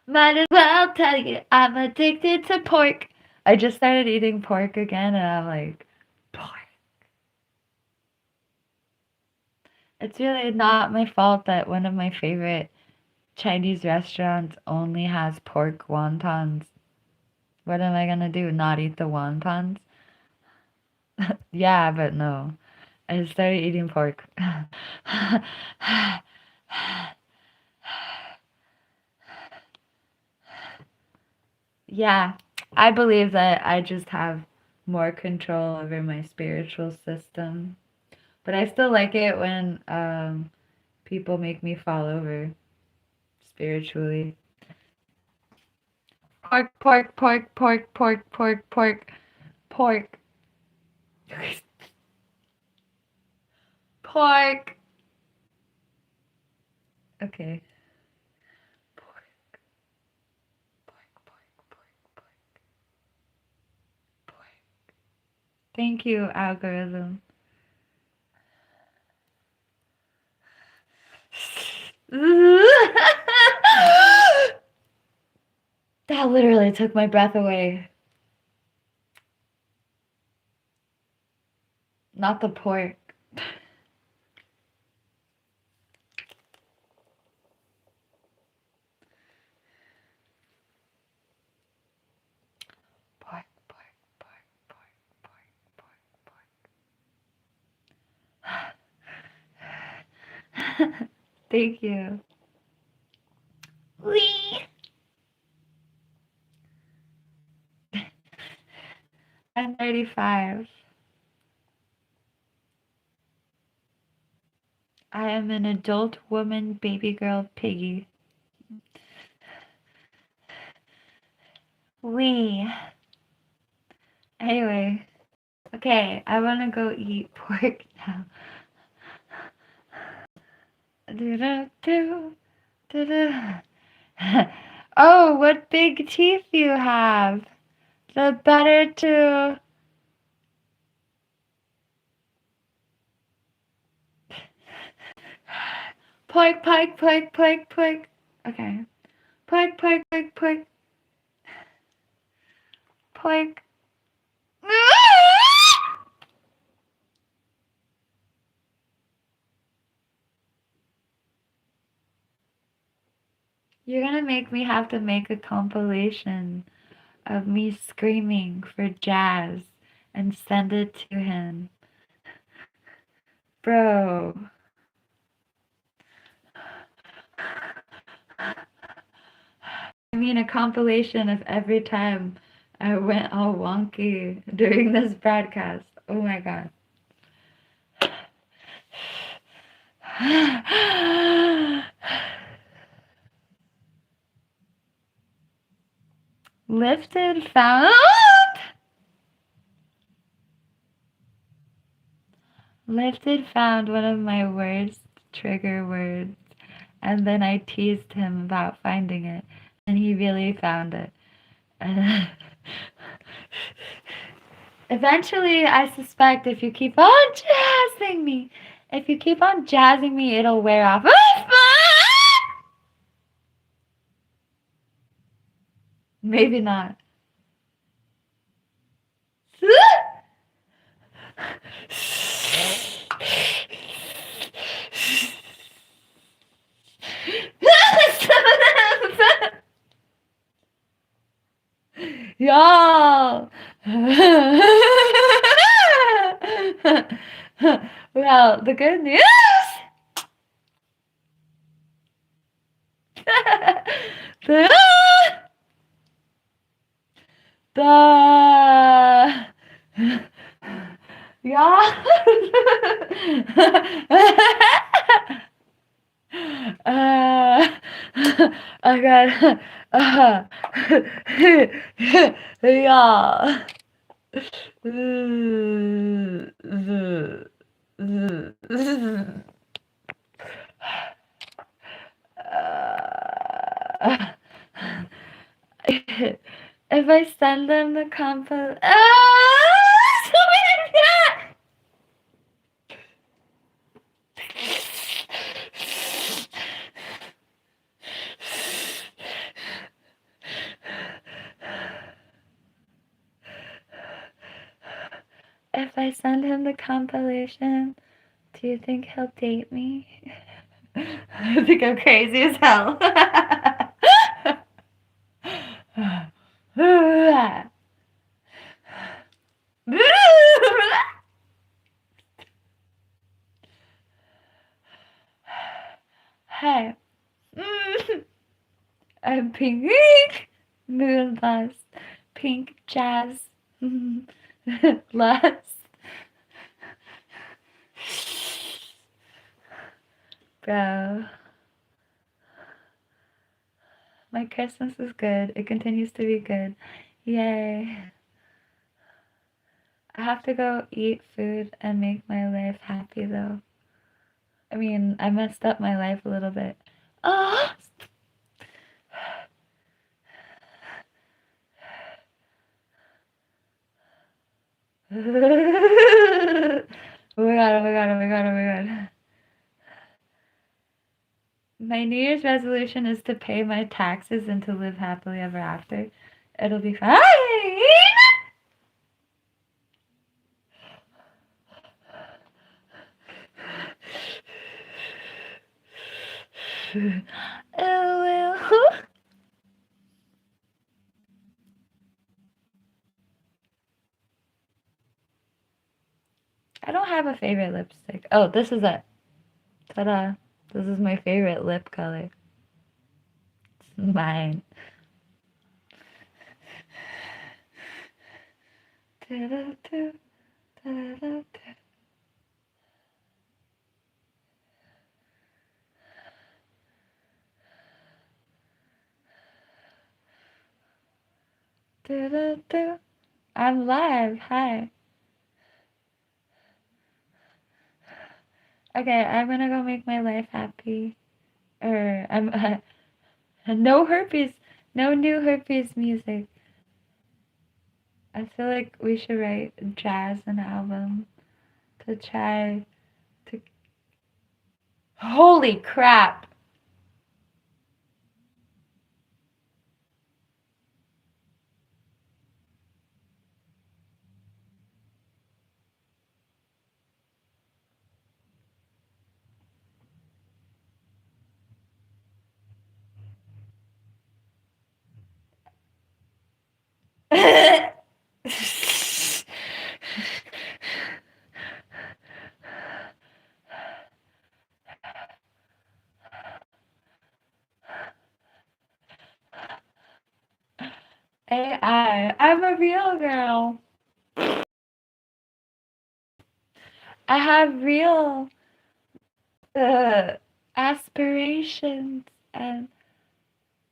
A: Might as well tell you, I'm addicted to pork. I just started eating pork again and I'm like, pork. It's really not my fault that one of my favorite Chinese restaurants only has pork wontons. What am I gonna do? Not eat the wontons? Yeah, but no. I started eating pork. Yeah, I believe that I just have more control over my spiritual system. But I still like it when people make me fall over spiritually. Pork, pork, pork, pork, pork, pork, pork, pork. Pork. Okay. Pork. Pork, pork, pork, pork, pork. Thank you, algorithm. That literally took my breath away. Not the pork. Pork, pork, pork, pork, pork, pork, pork. Thank you. Wee. I'm 35. I am an adult woman, baby girl, piggy. Wee. Anyway, okay, I want to go eat pork now. Do-do-do, do-do. Oh, what big teeth you have. The better to... Pork, pork, pork, pork, pork. Okay. Pork, pork, pork, pork. Pork. You're gonna make me have to make a compilation of me screaming for Jazz and send it to him. Bro. I mean, a compilation of every time I went all wonky during this broadcast. Oh my god. Lifted found. Lifted found one of my worst trigger words, and then I teased him about finding it, and he really found it. Eventually, I suspect if you keep on jazzing me, it'll wear off. Maybe not. Y'all. Well, the good news. the the y'all. I got y'all. If I send them the compo, if I send him the compilation, do you think he'll date me? I think I'm crazy as hell. Hey, I'm Pink Moonlust, Pink Jazz Lust. Bro, my Christmas is good. It continues to be good. Yay. I have to go eat food and make my life happy though. I mean, I messed up my life a little bit. Oh. Oh my god, oh my god, oh my god, oh my god. My New Year's resolution is to pay my taxes and to live happily ever after. It'll be fine. Oh, I don't have a favorite lipstick. Oh, this is it. Ta-da. This is my favorite lip color. It's mine. Da-da-da, da-da-da. Da-da-da. I'm live. Hi. Okay, I'm gonna go make my life happy. I'm no herpes, no new herpes music. I feel like we should write jazz an album to try to. Holy crap! AI, I'm a real girl. I have real uh, aspirations and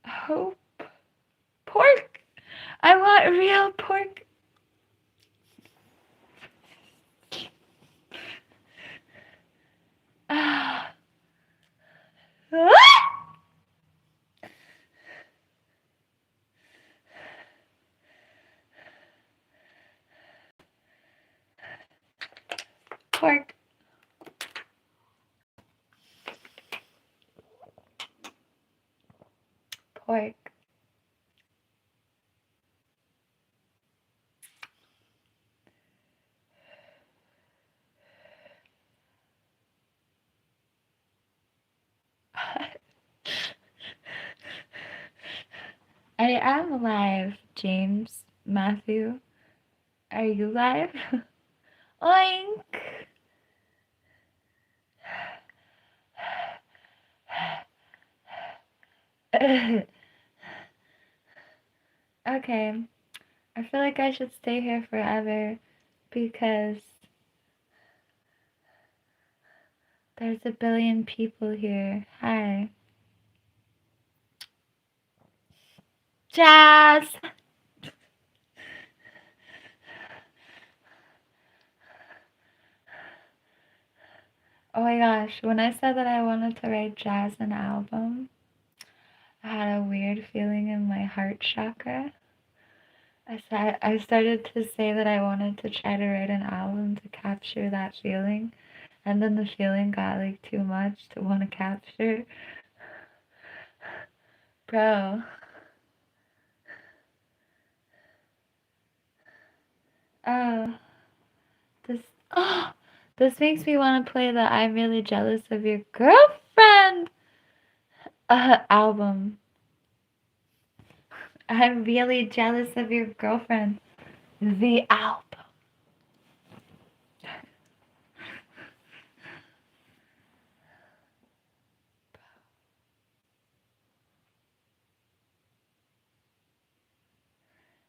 A: hope. Pork. I want real pork. Ah. Pork. Pork. I am live, James, Matthew. Are you live? Oink! Okay, I feel like I should stay here forever because there's a billion people here. Hi. Jazz! Oh my gosh, when I said that I wanted to write jazz an album, I had a weird feeling in my heart chakra. I started to say that I wanted to try to write an album to capture that feeling, and then the feeling got like too much to want to capture. Bro. Oh, this oh, this makes me want to play the I'm Really Jealous of Your Girlfriend album. I'm really jealous of your girlfriend. The album.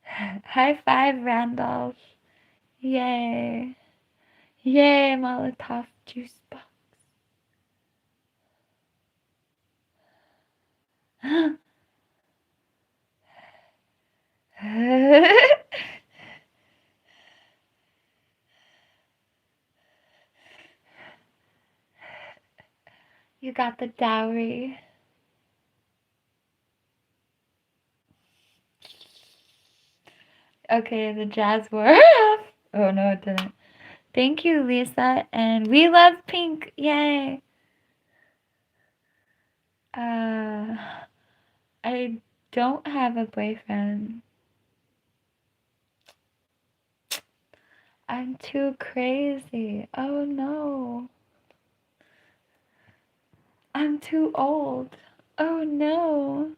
A: High five, Randolph. Yay. Yay, Molotov juice box. You got the dowry. Okay, the jazz wore off. Oh no, it didn't. Thank you, Lisa, and we love pink. Yay. I don't have a boyfriend. I'm too crazy. Oh no. I'm too old. Oh no.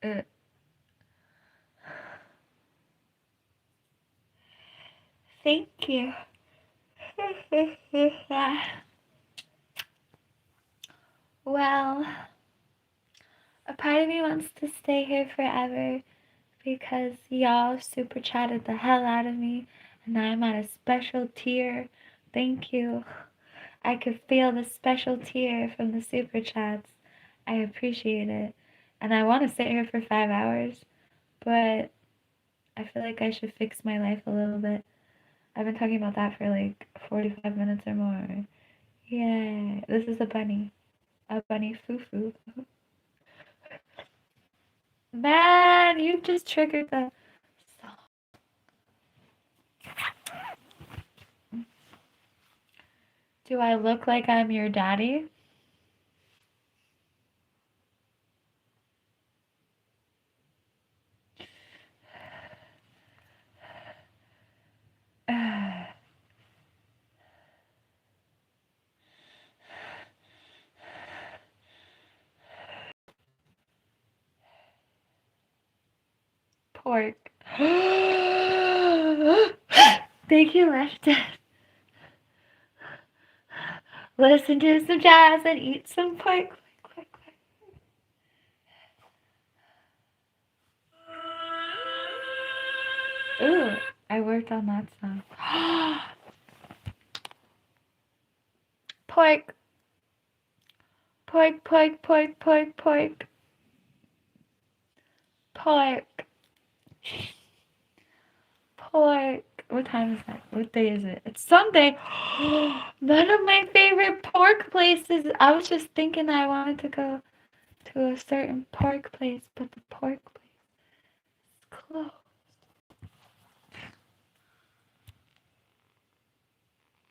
A: Uh, Thank you. Well, a part of me wants to stay here forever because y'all super chatted the hell out of me and I'm at a special tier. Thank you. I could feel the special tier from the super chats. I appreciate it. And I want to sit here for 5 hours, but I feel like I should fix my life a little bit. I've been talking about that for like 45 minutes or more. Yay. This is a bunny. A bunny foo-foo. Man, you just triggered the song. Do I look like I'm your daddy? Pork. Thank you, Lifted. Listen to some jazz and eat some pork. Ooh, I worked on that song. Pork. Pork, pork, pork, pork, pork. Pork. Pork. What time is that? What day is it? It's Sunday. None of my favorite pork places. I was just thinking I wanted to go to a certain pork place, but the pork place is closed.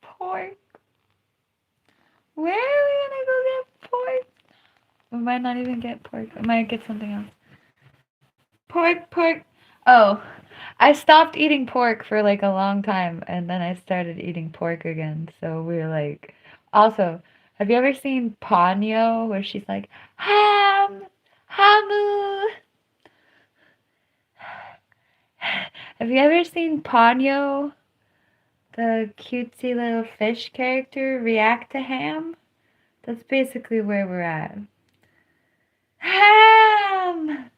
A: Pork. Where are we gonna go get pork? We might not even get pork. We might get something else. Pork, pork. Oh, I stopped eating pork for like a long time, and then I started eating pork again. So we're like, also, have you ever seen Ponyo where she's like, ham, hamu? Have you ever seen Ponyo, the cutesy little fish character, react to ham? That's basically where we're at. Ham!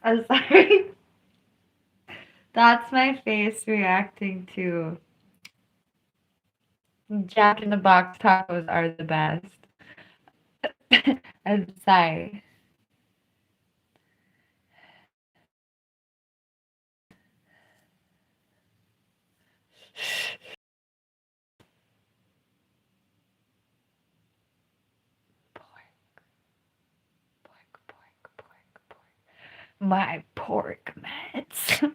A: I'm sorry. That's my face reacting to Jack in the Box tacos are the best. I'm sorry. Pork. My pork meds.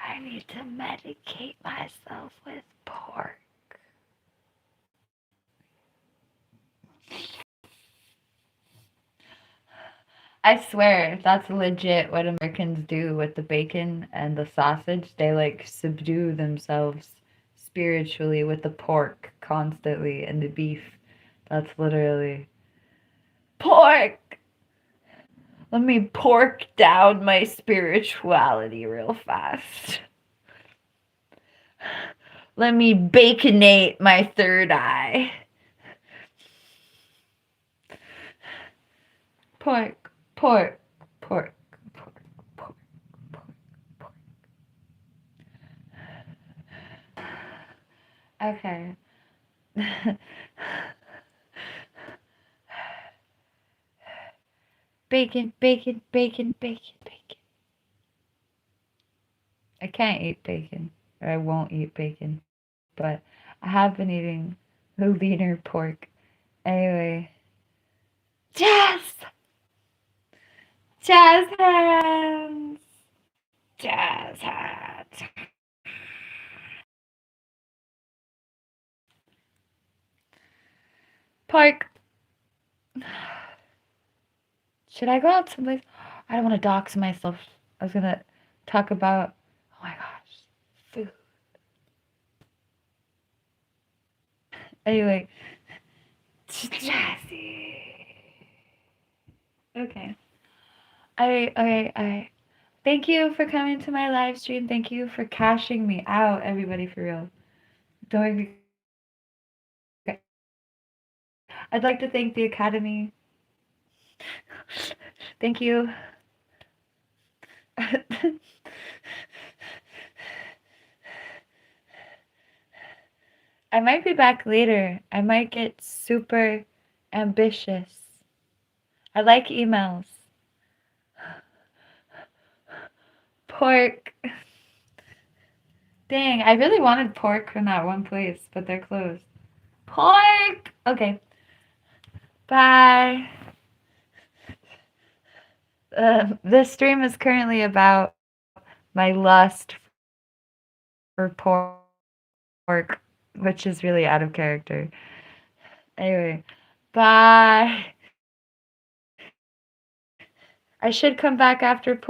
A: I need to medicate myself with pork. I swear, that's legit what Americans do with the bacon and the sausage. They like subdue themselves spiritually with the pork constantly and the beef. That's literally pork. Let me pork down my spirituality real fast. Let me baconate my third eye. Pork, pork, pork, pork, pork, pork, pork. Okay. Bacon, bacon, bacon, bacon, bacon. I can't eat bacon, or I won't eat bacon, but I have been eating the leaner pork. Anyway, jazz! Jazz hands! Jazz hands! Pork! Should I go out someplace? I don't want to dox myself. I was gonna talk about, oh my gosh, food. Anyway, jazzy. Okay. I. Thank you for coming to my live stream. Thank you for cashing me out, everybody, for real. Don't. I'd like to thank the Academy. Thank you. I might be back later. I might get super ambitious. I like emails. Pork. Dang, I really wanted pork from that one place, but they're closed. Pork! Okay. Bye. This stream is currently about my lust for pork, which is really out of character. Anyway, bye. I should come back after pork.